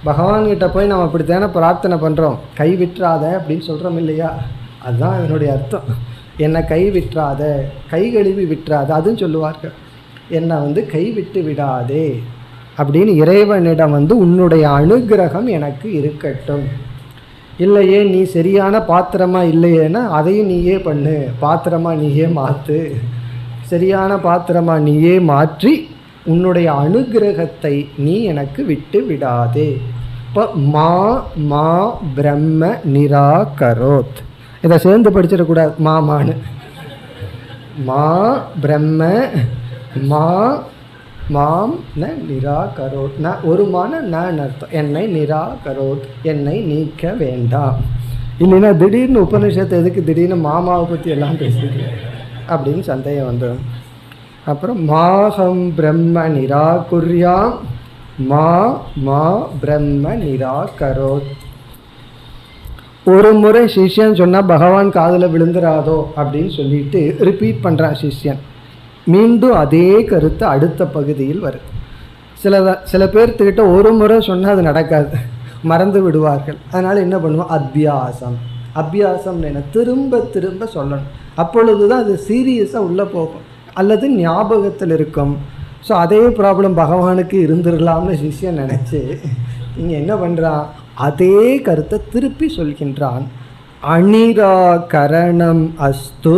பகவான்கிட்ட போய் நம்ம அப்படித்தானே பிரார்த்தனை பண்ணுறோம், கை விட்டுறாத அப்படின்னு சொல்கிறோம் இல்லையா? அதுதான் இதனுடைய அர்த்தம். என்னை கை விட்டுறாத, கை கழுவி விட்டுறாத, அதுவும் சொல்லுவார்கள். என்னை கை விட்டு விடாதே அப்படின்னு இறைவனிடம் உன்னுடைய அனுக்கிரகம் எனக்கு இருக்கட்டும். இல்லையே நீ சரியான பாத்திரமா இல்லையேன்னா அதையும் நீயே பண்ணு, பாத்திரமா நீயே மாற்று, சரியான பாத்திரமா நீயே மாற்றி உன்னுடைய அனுக்கிரகத்தை நீ எனக்கு விட்டு விடாதே. இப்போ மா மா பிரம்ம நிராகரோத். இதை சேர்ந்து படிச்சிடக்கூடாது மாமான்னு. மா பிரம்ம மா மாம் ந நிராகரோத். ந ஒரு மான நான் அர்த்தம், என்னை நிராகரோத், என்னை நீக்க வேண்டாம். இல்லைன்னா திடீர்னு உபனிஷத்தை எதுக்கு திடீர்னு மாமாவை பற்றி எல்லாம் பேசுது அப்படின்னு சந்தேகம் வந்துடும். அப்புறம் மாஹம் பிரம்ம நிராகுர்யாம் மா மா பிரம்ம நிராகரோத். ஒரு முறை சிஷ்யன் சொன்னால் பகவான் காதில் விழுந்துராதோ அப்படின்னு சொல்லிட்டு ரிப்பீட் பண்ணுறான் சிஷ்யன். மீண்டும் அதே கருத்து அடுத்த பகுதியில் வருது. சில பேர்த்துக்கிட்ட ஒரு முறை சொன்னால் அது நடக்காது, மறந்து விடுவார்கள். அதனால் என்ன பண்ணுவோம், அபியாசம். அபியாசம் என்ன, திரும்ப திரும்ப சொல்லணும். அப்பொழுது தான் அது சீரியஸாக உள்ளே போகும் அல்லது ஞாபகத்தில் இருக்கும். ஸோ அதே ப்ராப்ளம் பகவானுக்கு இருந்துடலாம்னு சிஷ்யன் நினச்சி இங்கே என்ன பண்ணுறான், அதே கருத்தை திருப்பி சொல்கின்றான். அனிராகரணம் அஸ்து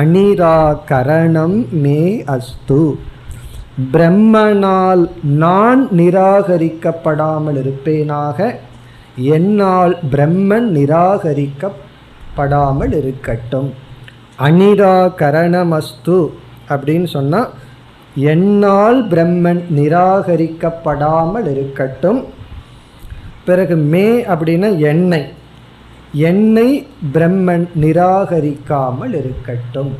அனிராகரணம் மே அஸ்து. பிரம்மனால் நான் நிராகரிக்கப்படாமல் இருப்பேனாக, என்னால் பிரம்மன் நிராகரிக்கப்படாமல் இருக்கட்டும். அனிராகரணமஸ்து அப்படின்னு சொன்னால் என்னால் பிரம்மன் நிராகரிக்கப்படாமல் இருக்கட்டும். பிறகு மே அப்படின்னா என்னை, என்னை பிரம்மன் நிராகரிக்காமல் இருக்கட்டும்.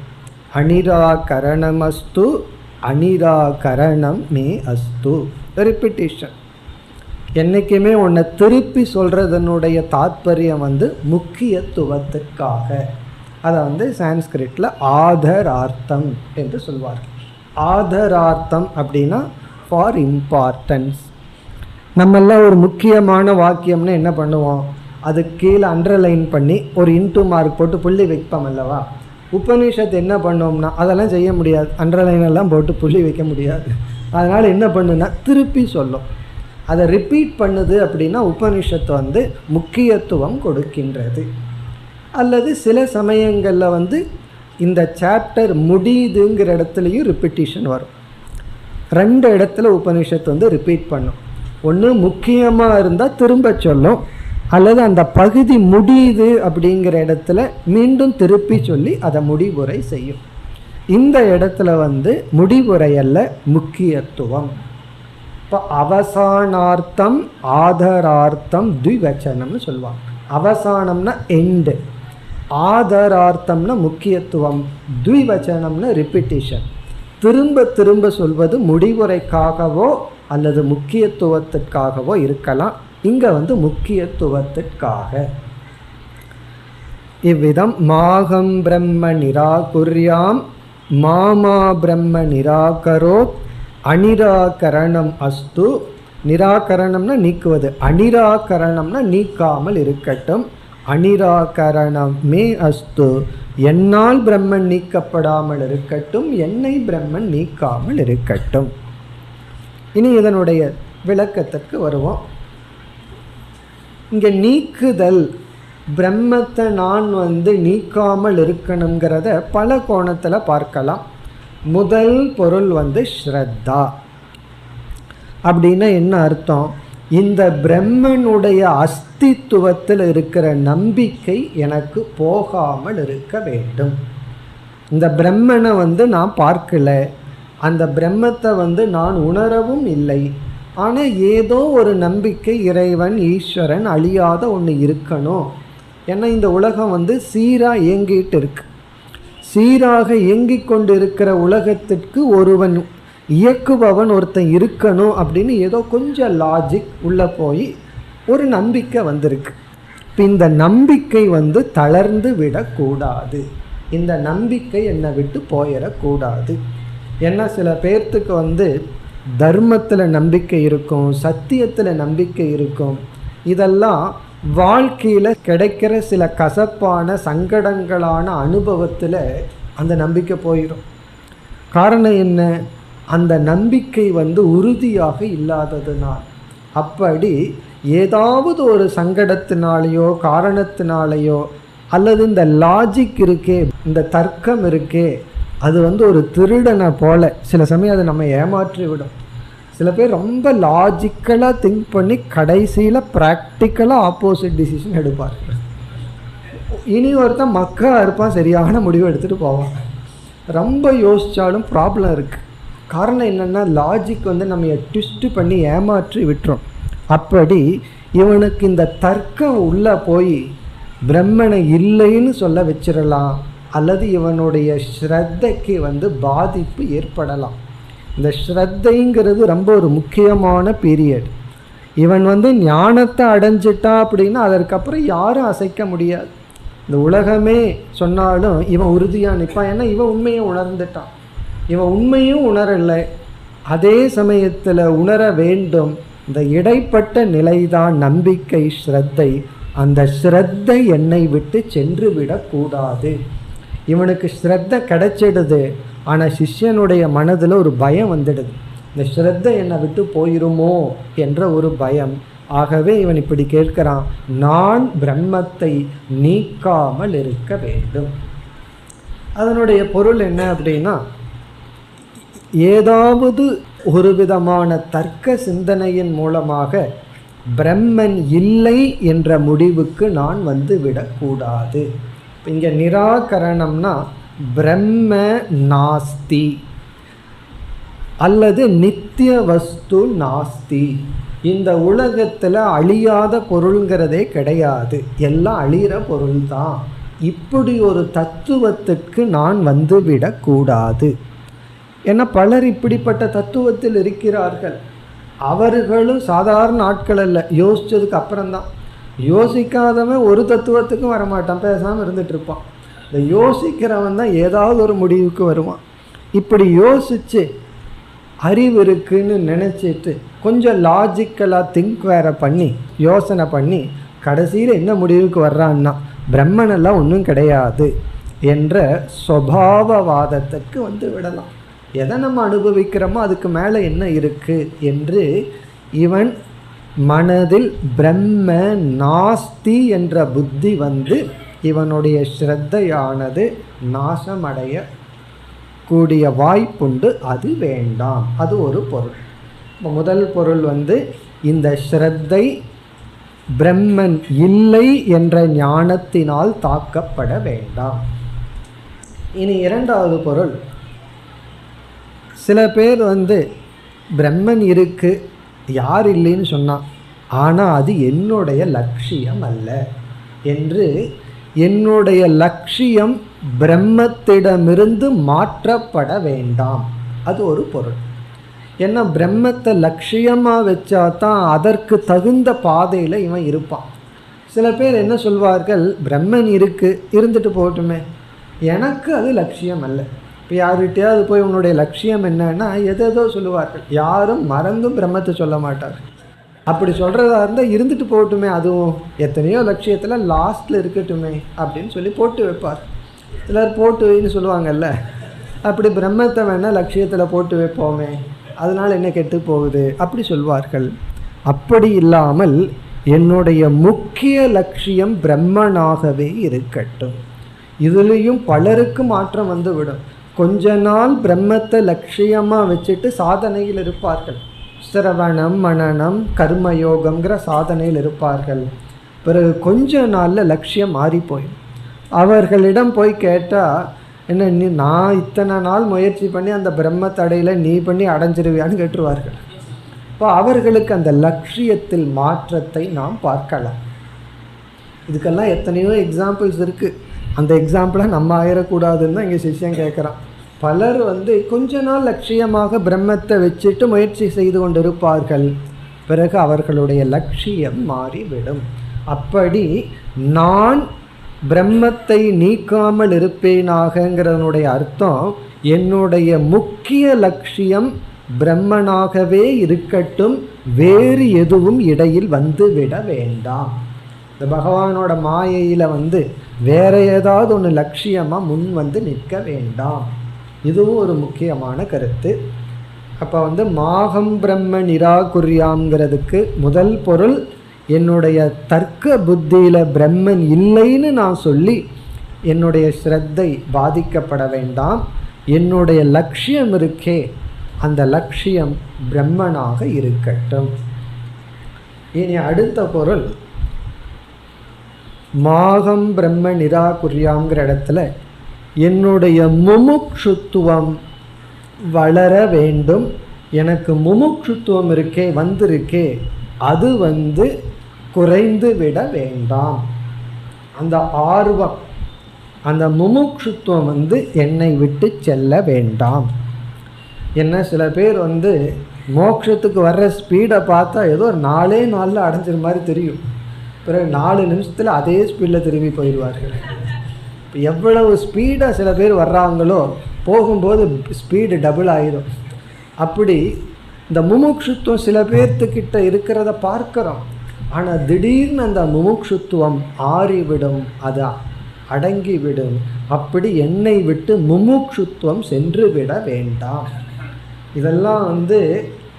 அனிராகரணமஸ்து அனிராகரணம் மே அஸ்து. ரிப்பிட்டிஷன். என்றைக்குமே உன்னை திருப்பி சொல்கிறதனுடைய தாத்பரியம் முக்கியத்துவத்துக்காக. அதை சான்ஸ்கிரிட்டில் ஆதரார்த்தம் என்று சொல்வார்கள். ஆதரார்த்தம் அப்படின்னா ஃபார் இம்பார்ட்டன்ஸ். நம்மெல்லாம் ஒரு முக்கியமான வாக்கியம்னு என்ன பண்ணுவோம், அது கீழே அண்டர்லைன் பண்ணி ஒரு இன்டூ மார்க் போட்டு புள்ளி வைப்போம் அல்லவா? உபனிஷத்து என்ன பண்ணோம்னா அதெல்லாம் செய்ய முடியாது, அண்டர்லைன் எல்லாம் போட்டு புள்ளி வைக்க முடியாது. அதனால் என்ன பண்ணுன்னா திருப்பி சொல்லும். அதை ரிப்பீட் பண்ணுது அப்படின்னா உபனிஷத்து முக்கியத்துவம் கொடுக்கின்றது. அல்லது சில சமயங்களில் இந்த சாப்டர் முடியுதுங்கிற இடத்துலையும் ரிப்பீட்டிஷன் வரும். 2 இடத்துல உபனிஷத்து ரிப்பீட் பண்ணும். ஒன்று முக்கியமாக இருந்தால் திரும்ப சொல்லும், அல்லது அந்த பகுதி முடியுது அப்படிங்கிற இடத்துல மீண்டும் திருப்பி சொல்லி அதை முடிவுரை செய்யும். இந்த இடத்துல முடிவுரை அல்ல, முக்கியத்துவம். இப்போ அவசானார்த்தம் ஆதரார்த்தம் த்விவச்சனம்னு சொல்லுவாங்க. அவசானம்னா எண்டு, ஆதரார்த்தம்னா முக்கியத்துவம், த்விவச்சனம்னா ரிப்பீட்டிஷன். திரும்ப திரும்ப சொல்வது முடிவுரைக்காகவோ அல்லது முக்கியத்துவத்திற்காகவோ இருக்கலாம். இங்கே முக்கியத்துவத்திற்காக. இவ்விதம் மாகம் பிரம்ம நிராகுர்யாம் மாமா பிரம்ம நிராகரோத் அனிராகரணம் அஸ்து. நிராகரணம்னா நீக்குவது, அனிராகரணம்னா நீக்காமல் இருக்கட்டும். அனிராகரணம் மே அஸ்து, என்னால் பிரம்மன் நீக்கப்படாமல் இருக்கட்டும், என்னை பிரம்மன் நீக்காமல் இருக்கட்டும். இனி இதனுடைய விளக்கத்திற்கு வருவோம். இங்கே நீக்குதல், பிரம்மத்தை நான் நீக்காமல் இருக்கணுங்கிறத பல கோணத்தில் பார்க்கலாம். முதல் பொருள் ஸ்ரத்தா. அப்படின்னா என்ன அர்த்தம்? இந்த பிரம்மனுடைய அஸ்தித்துவத்தில் இருக்கிற நம்பிக்கை எனக்கு போகாமல் இருக்க வேண்டும். இந்த பிரம்மனை நான் பார்க்கல, அந்த பிரம்மத்தை நான் உணரவும் இல்லை. ஆனால் ஏதோ ஒரு நம்பிக்கை, இறைவன் ஈஸ்வரன் அழியாத ஒன்று இருக்கணும். ஏன்னா இந்த உலகம் சீராக இயங்கிட்டு இருக்கு. சீராக இயங்கிக் கொண்டு இருக்கிற உலகத்திற்கு ஒருவன் இயக்குபவன் ஒருத்தன் இருக்கணும் அப்படின்னு ஏதோ கொஞ்சம் லாஜிக் உள்ளே போய் ஒரு நம்பிக்கை வந்திருக்கு. இப்போ இந்த நம்பிக்கை தளர்ந்து விடக்கூடாது. இந்த நம்பிக்கை என்னை விட்டு போயிடக்கூடாது. ஏன்னா சில பேர்த்துக்கு தர்மத்தில் நம்பிக்கை இருக்கும், சத்தியத்தில் நம்பிக்கை இருக்கும். இதெல்லாம் வாழ்க்கையில் கிடைக்கிற சில கசப்பான சங்கடங்களான அனுபவத்தில் அந்த நம்பிக்கை போயிடும். காரணம் என்ன? அந்த நம்பிக்கை உறுதியாக இல்லாததுனால். அப்படி ஏதாவது ஒரு சங்கடத்தினாலேயோ காரணத்தினாலேயோ, அல்லது இந்த லாஜிக் இருக்கே, இந்த தர்க்கம் இருக்கே, அது ஒரு திருடனை போல சில சமயம் அதை நம்ம ஏமாற்றி விடும். சில பேர் ரொம்ப லாஜிக்கலாக திங்க் பண்ணி கடைசியில் ப்ராக்டிக்கலாக ஆப்போசிட் டிசிஷன் எடுப்பார்கள். இனி ஒருத்தன் மக்களாக இருப்பான், சரியான முடிவு எடுத்துகிட்டு போவான். ரொம்ப யோசித்தாலும் ப்ராப்ளம் இருக்குது. காரணம் என்னென்னா லாஜிக் நம்ம ட்விஸ்ட் பண்ணி ஏமாற்றி விட்டுறோம். அப்படி இவனுக்கு இந்த தர்க்கம் உள்ளே போய் பிரம்மனை இல்லைன்னு சொல்ல வச்சிடலாம், அல்லது இவனுடைய ஸ்ரத்தைக்கு பாதிப்பு ஏற்படலாம். இந்த ஸ்ரத்தைங்கிறது ரொம்ப ஒரு முக்கியமான பீரியட். இவன் ஞானத்தை அடைஞ்சிட்டா அப்படின்னா அதற்கப்புறம் யாரும் அசைக்க முடியாது. இந்த உலகமே சொன்னாலும் இவன் உறுதியாக நிற்பான். ஏன்னா இவன் உண்மையை உணர்ந்துட்டான். இவன் உண்மையும் உணரலை, அதே சமயத்தில் உணர வேண்டும். இந்த இடைப்பட்ட நிலைதான் நம்பிக்கை, ஸ்ரத்தை. அந்த ஸ்ரத்தை என்னை விட்டு சென்று விடக்கூடாது. இவனுக்கு ஸ்ரத்தை கிடைச்சிடுது, ஆனால் சிஷ்யனுடைய மனதில் ஒரு பயம் வந்துடுது. இந்த ஸ்ரத்தை என்னை விட்டு போயிருமோ என்ற ஒரு பயம். ஆகவே இவன் இப்படி கேட்கிறான், நான் பிரம்மத்தை நீக்காமல் இருக்க வேண்டும். அதனுடைய பொருள் என்ன அப்படின்னா, ஏதாவது ஒரு விதமான தர்க்க சிந்தனையின் மூலமாக பிரம்மன் இல்லை என்ற முடிவுக்கு நான் விடக்கூடாது. இங்கே நிராகரணம்னா பிரம்ம நாஸ்தி அல்லது நித்திய வஸ்து நாஸ்தி. இந்த உலகத்தில் அழியாத பொருளுங்கிறதே கிடையாது, எல்லாம் அழிகிற பொருள் தான். இப்படி ஒரு தத்துவத்துக்கு நான் விடக்கூடாது. ஏன்னா பலர் இப்படிப்பட்ட தத்துவத்தில் இருக்கிறார்கள். அவர்களும் சாதாரண ஆட்கள் அல்ல, யோசித்ததுக்கு அப்புறம்தான். யோசிக்காதவன் ஒரு தத்துவத்துக்கும் வரமாட்டான், பேசாமல் இருந்துட்டு இருப்பான். இந்த யோசிக்கிறவன் தான் ஏதாவது ஒரு முடிவுக்கு வருவான். இப்படி யோசித்து அறிவு இருக்குன்னு நினச்சிட்டு கொஞ்சம் லாஜிக்கலாக திங்க் வேற பண்ணி யோசனை பண்ணி கடைசியில் என்ன முடிவுக்கு வர்றான்னா பிரம்மனெல்லாம் ஒன்றும் கிடையாது என்ற சுபாவவாதத்துக்கு விடலாம். எதை நம்ம அனுபவிக்கிறோமோ அதுக்கு மேலே என்ன இருக்குது என்று இவன் மனதில் பிரம்ம நாஸ்தி என்ற புத்தி இவனுடைய ஸ்ரத்தையானது நாசமடைய கூடிய வாய்ப்புண்டு. அது வேண்டாம். அது ஒரு பொருள். முதல் பொருள் இந்த ஸ்ரத்தை பிரம்மன் இல்லை என்ற ஞானத்தினால் தாக்கப்பட வேண்டாம். இனி இரண்டாவது பொருள், சில பேர் பிரம்மன் இருக்கு, யார் இல்லைன்னு சொன்னான், ஆனால் அது என்னுடைய லட்சியம் அல்ல என்று, என்னுடைய லட்சியம் பிரம்மத்திடமிருந்து மாற்றப்பட வேண்டாம். அது ஒரு பொருள். ஏன்னா பிரம்மத்தை லட்சியமாக வச்சா தான் அதற்கு தகுந்த பாதையில் இவன் இருப்பான். சில பேர் என்ன சொல்வார்கள், பிரம்மன் இருந்துட்டு போகட்டுமே, எனக்கு அது லட்சியம் அல்ல. இப்போ யார்கிட்டையாவது போய் உன்னுடைய லட்சியம் என்னன்னா எதோ சொல்லுவார்கள். யாரும் மறந்தும் பிரம்மத்தை சொல்ல மாட்டார்கள். அப்படி சொல்கிறதா இருந்தால் இருந்துட்டு போகட்டுமே, அதுவும் எத்தனையோ லட்சியத்தில் லாஸ்ட்டில் இருக்கட்டுமே அப்படின்னு சொல்லி போட்டு வைப்பார். சிலர் போட்டு வைன்னு சொல்லுவாங்கல்ல, அப்படி பிரம்மத்தை வேணால் லட்சியத்தில் போட்டு வைப்போமே, அதனால் என்ன கெட்டு போகுது அப்படி சொல்வார்கள். அப்படி இல்லாமல் என்னுடைய முக்கிய லட்சியம் பிரம்மனாகவே இருக்கட்டும். இதுலேயும் பலருக்கு மாற்றம் வந்து விடும். கொஞ்ச நாள் பிரம்மத்தை லட்சியமாக வச்சுட்டு சாதனையில் இருப்பார்கள். சிரவணம், மனனம், கர்மயோகம்ங்கிற சாதனையில் இருப்பார்கள். பிறகு கொஞ்ச நாளில் லட்சியம் மாறி போயிடும். அவர்களிடம் போய் கேட்டால், என்ன நான் இத்தனை நாள் முயற்சி பண்ணி அந்த பிரம்மத்தை அடையில, நீ பண்ணி அடைஞ்சிருவியான்னு கேட்டுருவார்கள். இப்போ அவர்களுக்கு அந்த லட்சியத்தில் மாற்றத்தை நாம் பார்க்கலாம். இதுக்கெல்லாம் எத்தனையோ எக்ஸாம்பிள்ஸ் இருக்குது. அந்த எக்ஸாம்பிளாக நம்ம ஆயிடக்கூடாதுன்னு தான் இங்கே சிஷ்யன் கேட்குறான். பலர் கொஞ்ச நாள் லட்சியமாக பிரம்மத்தை வச்சுட்டு முயற்சி செய்து கொண்டிருப்பார்கள். பிறகு அவர்களுடைய லட்சியம் மாறிவிடும். அப்படி நான் பிரம்மத்தை நீக்காமல் இருப்பேனாகங்கிறதனுடைய அர்த்தம், என்னுடைய முக்கிய லட்சியம் பிரம்மனாகவே இருக்கட்டும், வேறு எதுவும் இடையில் வந்துவிட வேண்டாம். இந்த பகவானோட மாயையில் வேற ஏதாவது ஒன்று லட்சியமாக முன் நிற்க வேண்டாம். இதுவும் ஒரு முக்கியமான கருத்து. அப்போ மாகம் பிரம்ம நிராகுர்யாம்ங்கிறதுக்கு முதல் பொருள், என்னுடைய தர்க்க புத்தியில் பிரம்மன் இல்லைன்னு நான் சொல்லி என்னுடைய ஸ்ரத்தை பாதிக்கப்பட வேண்டாம். என்னுடைய லட்சியம் இருக்கே, அந்த லட்சியம் பிரம்மனாக இருக்கட்டும். இனி அடுத்த பொருள், மாகம் பிரம்ம நிராகுர்யாங்கிற இடத்துல என்னுடைய முமுட்சுத்துவம் வளர வேண்டும். எனக்கு முமுட்சுத்துவம் இருக்கே, வந்திருக்கே, அது குறைந்து விட வேண்டாம். அந்த ஆர்வம், அந்த முமுட்சுத்துவம் என்னை விட்டு செல்ல வேண்டாம். என்ன சில பேர் மோட்சத்துக்கு வர்ற ஸ்பீடை பார்த்தா ஏதோ ஒரு 4 நாளில் அடைஞ்சிற மாதிரி தெரியும். பிறகு 4 நிமிஷத்தில் அதே ஸ்பீடில் திரும்பி போயிடுவார்கள். இப்போ எவ்வளவு ஸ்பீடாக சில பேர் வர்றாங்களோ போகும்போது ஸ்பீடு டபுள் ஆகிடும். அப்படி இந்த முமுட்சுத்துவம் சில பேர்த்துக்கிட்ட இருக்கிறத பார்க்குறோம். ஆனால் திடீர்னு அந்த முமுட்சுத்துவம் ஆறிவிடும், அது அடங்கிவிடும். அப்படி என்னை விட்டு முமுட்சுத்துவம் சென்று விட வேண்டாம். இதெல்லாம்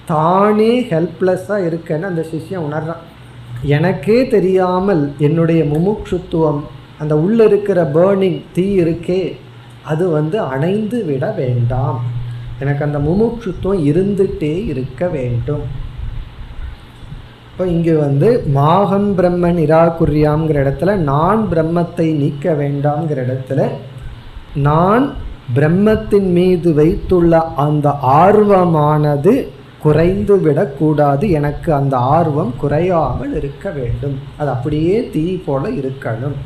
தானே ஹெல்ப்லெஸ்ஸாக இருக்கேன்னு அந்த சிஷ்யன் உணர்றான். எனக்கே தெரியாமல் என்னுடைய முமுட்சுத்துவம், அந்த உள்ளே இருக்கிற பேர்னிங் தீ இருக்கே, அது அணைந்து விட வேண்டாம். எனக்கு அந்த முமுட்சுத்துவம் இருந்துகிட்டே இருக்க வேண்டும். இப்போ இங்கே மாகம் பிரம்ம நிராகுர்யாம்ங்கிற இடத்துல நான் பிரம்மத்தை நீக்க வேண்டாம்ங்கிற இடத்துல நான் பிரம்மத்தின் மீது வைத்துள்ள அந்த ஆர்வமானது குறைந்து விடக்கூடாது. எனக்கு அந்த ஆர்வம் குறையாமல் இருக்க வேண்டும். அது அப்படியே தீ போல இருக்கணும்.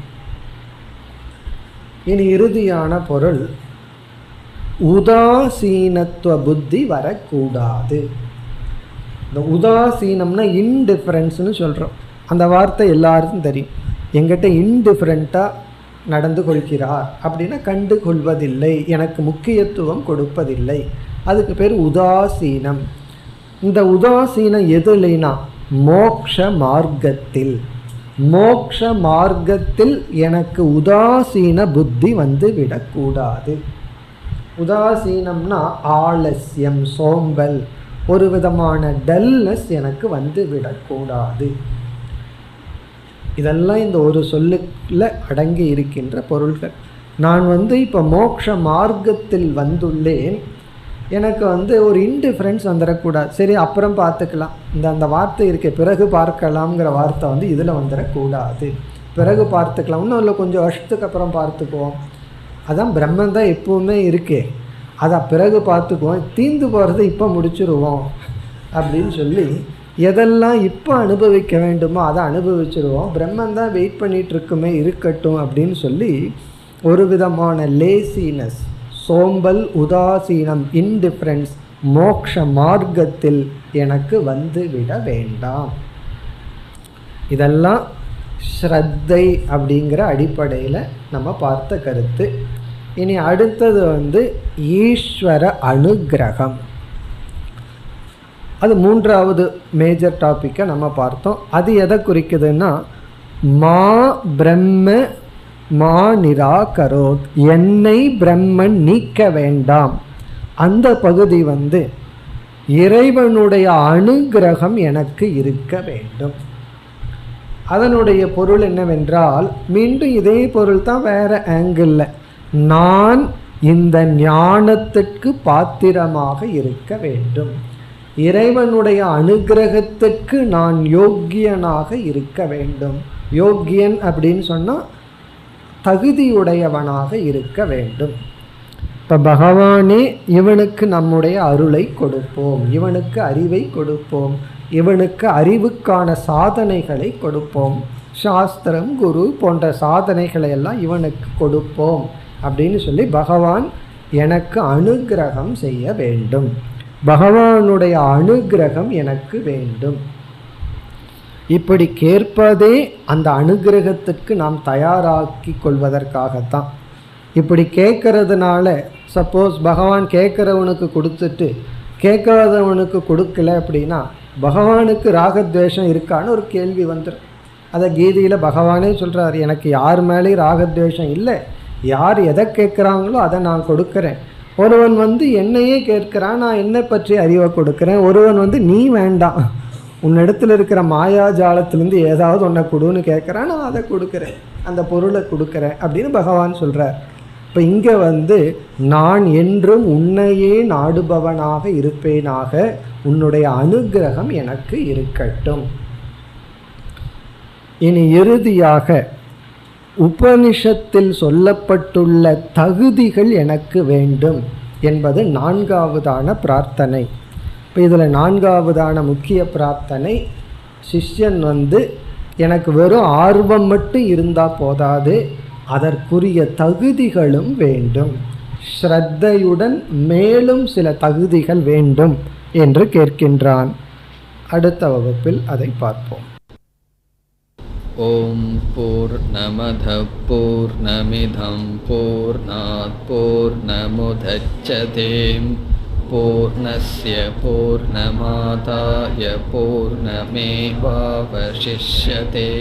இனி இறுதியான பொருள், உதாசீனத்துவ புத்தி வரக்கூடாது. இந்த உதாசீனம்னா இன்டிஃபரன்ஸ்னு சொல்கிறோம். அந்த வார்த்தை எல்லாருக்கும் தெரியும். எங்கிட்ட இன்டிஃபரண்ட்டாக நடந்து கொள்கிறார் அப்படின்னா கண்டு கொள்வதில்லை, எனக்கு முக்கியத்துவம் கொடுப்பதில்லை, அதுக்கு பேர் உதாசீனம். இந்த உதாசீனம் எதுலைனா மோக்ஷ மார்க்கத்தில். மோக்ஷ மார்க்கத்தில் எனக்கு உதாசீன புத்தி விடக்கூடாது. உதாசீனம்னா ஆலஸ்யம், சோம்பல், ஒரு விதமான டல்னஸ் எனக்கு விடக்கூடாது. இதெல்லாம் இந்த ஒரு சொல்லுல அடங்கி இருக்கின்ற பொருள்கள். நான் இப்போ மோக்ஷ மார்க்கத்தில் வந்துள்ளேன், எனக்கு ஒரு இன்டிஃபரன்ஸ் வந்துடக்கூடாது. சரி அப்புறம் பார்த்துக்கலாம், அந்த வார்த்தை இருக்க பிறகு பார்க்கலாம்ங்கிற வார்த்தை இதில் வந்துடக்கூடாது. பிறகு பார்த்துக்கலாம், இன்னும் இல்லை கொஞ்சம் வருஷத்துக்கு அப்புறம் பார்த்துக்குவோம், அதான் பிரம்மன் தான் எப்பவுமே இருக்கே, அதான் பிறகு பார்த்துக்குவோம், தீர்ந்து போகிறத இப்போ முடிச்சுருவோம் அப்படின்னு சொல்லி எதெல்லாம் இப்போ அனுபவிக்க வேண்டுமோ அதை அனுபவிச்சுருவோம், பிரம்மன் தான் வெயிட் பண்ணிகிட்ருக்குமே இருக்கட்டும் அப்படின்னு சொல்லி ஒரு விதமான லேசினஸ், சோம்பல், உதாசீனம், இன்டிஃபரன்ஸ் மோக்ஷ மார்க்கத்தில் எனக்கு விட வேண்டாம். இதெல்லாம் ஸ்ரத்தை அப்படிங்கிற அடிப்படையில் நம்ம பார்த்த கருத்து. இனி அடுத்தது ஈஸ்வர அனுக்கிரகம். அது மூன்றாவது மேஜர் டாப்பிக்கை நம்ம பார்த்தோம். அது எதை குறிக்குதுன்னா, மா பிரம்ம மா நிராகரோத், என்னை பிரம்மன் நீக்க வேண்டாம். அந்த பகுதி இறைவனுடைய அனுக்கிரகம் எனக்கு இருக்க வேண்டும். அதனுடைய பொருள் என்னவென்றால், மீண்டும் இதே பொருள் தான், வேற ஆங்கிள். நான் இந்த ஞானத்திற்கு பாத்திரமாக இருக்க வேண்டும். இறைவனுடைய அனுக்கிரகத்திற்கு நான் யோக்கியனாக இருக்க வேண்டும். யோக்கியன் அப்படின்னு சொன்னால் தகுதியுடையவனாக இருக்க வேண்டும். இப்போ பகவானே இவனுக்கு நம்முடைய அருளை கொடுப்போம், இவனுக்கு அறிவை கொடுப்போம், இவனுக்கு அறிவுக்கான சாதனைகளை கொடுப்போம், சாஸ்திரம் குரு போன்ற சாதனைகளை எல்லாம் இவனுக்கு கொடுப்போம் அப்படின்னு சொல்லி பகவான் எனக்கு அனுக்கிரகம் செய்ய வேண்டும். பகவானுடைய அனுக்கிரகம் எனக்கு வேண்டும். இப்படி கேட்பதே அந்த அனுக்கிரகத்திற்கு நாம் தயாராக்கி கொள்வதற்காகத்தான். இப்படி கேட்கறதுனால சப்போஸ் பகவான் கேட்குறவனுக்கு கொடுத்துட்டு கேட்காதவனுக்கு கொடுக்கல அப்படின்னா பகவானுக்கு ராகத்வேஷம் இருக்கான்னு ஒரு கேள்வி வந்துடும். அதை கீதையில் பகவானே சொல்கிறார், எனக்கு யார் மேலேயும் ராகத்வேஷம் இல்லை, யார் எதை கேட்குறாங்களோ அதை நான் கொடுக்குறேன். ஒருவன் என்னையே கேட்குறான், நான் என்னை பற்றி அறிவை கொடுக்குறேன். ஒருவன் நீ வேண்டாம், உன்னிடத்தில் இருக்கிற மாயாஜாலத்திலேருந்து ஏதாவது ஒன்றை கொடுன்னு கேட்குறான், நான் அதை கொடுக்குறேன், அந்த பொருளை கொடுக்குறேன் அப்படின்னு பகவான் சொல்கிறார். இப்போ இங்கே நான் என்றும் உன்னையே நாடுபவனாக இருப்பேனாக, உன்னுடைய அனுக்கிரகம் எனக்கு இருக்கட்டும். இனி இறுதியாக உபனிஷத்தில் சொல்லப்பட்டுள்ள தகுதிகள் எனக்கு வேண்டும் என்பது நான்காவதான பிரார்த்தனை. இப்போ இதில் நான்காவதான முக்கிய பிரார்த்தனை, சிஷ்யன் எனக்கு வெறும் ஆர்வம் மட்டும் இருந்தால் போதாது, அதற்குரிய தகுதிகளும் வேண்டும். ஸ்ரத்தையுடன் மேலும் சில தகுதிகள் வேண்டும் என்று கேட்கின்றான். அடுத்த வகுப்பில் அதை பார்ப்போம். ஓம் பூர்ணமத பூர்ணமிதம் பூர்ணாத் பூர்ணமுதச்யதே பூர்ணஸ்ய பூர்ணமாதாய பூர்ணமேவாவசிஷ்யதே.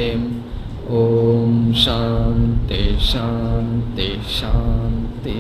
ஓம் சாந்தி சாந்தி சாந்தி.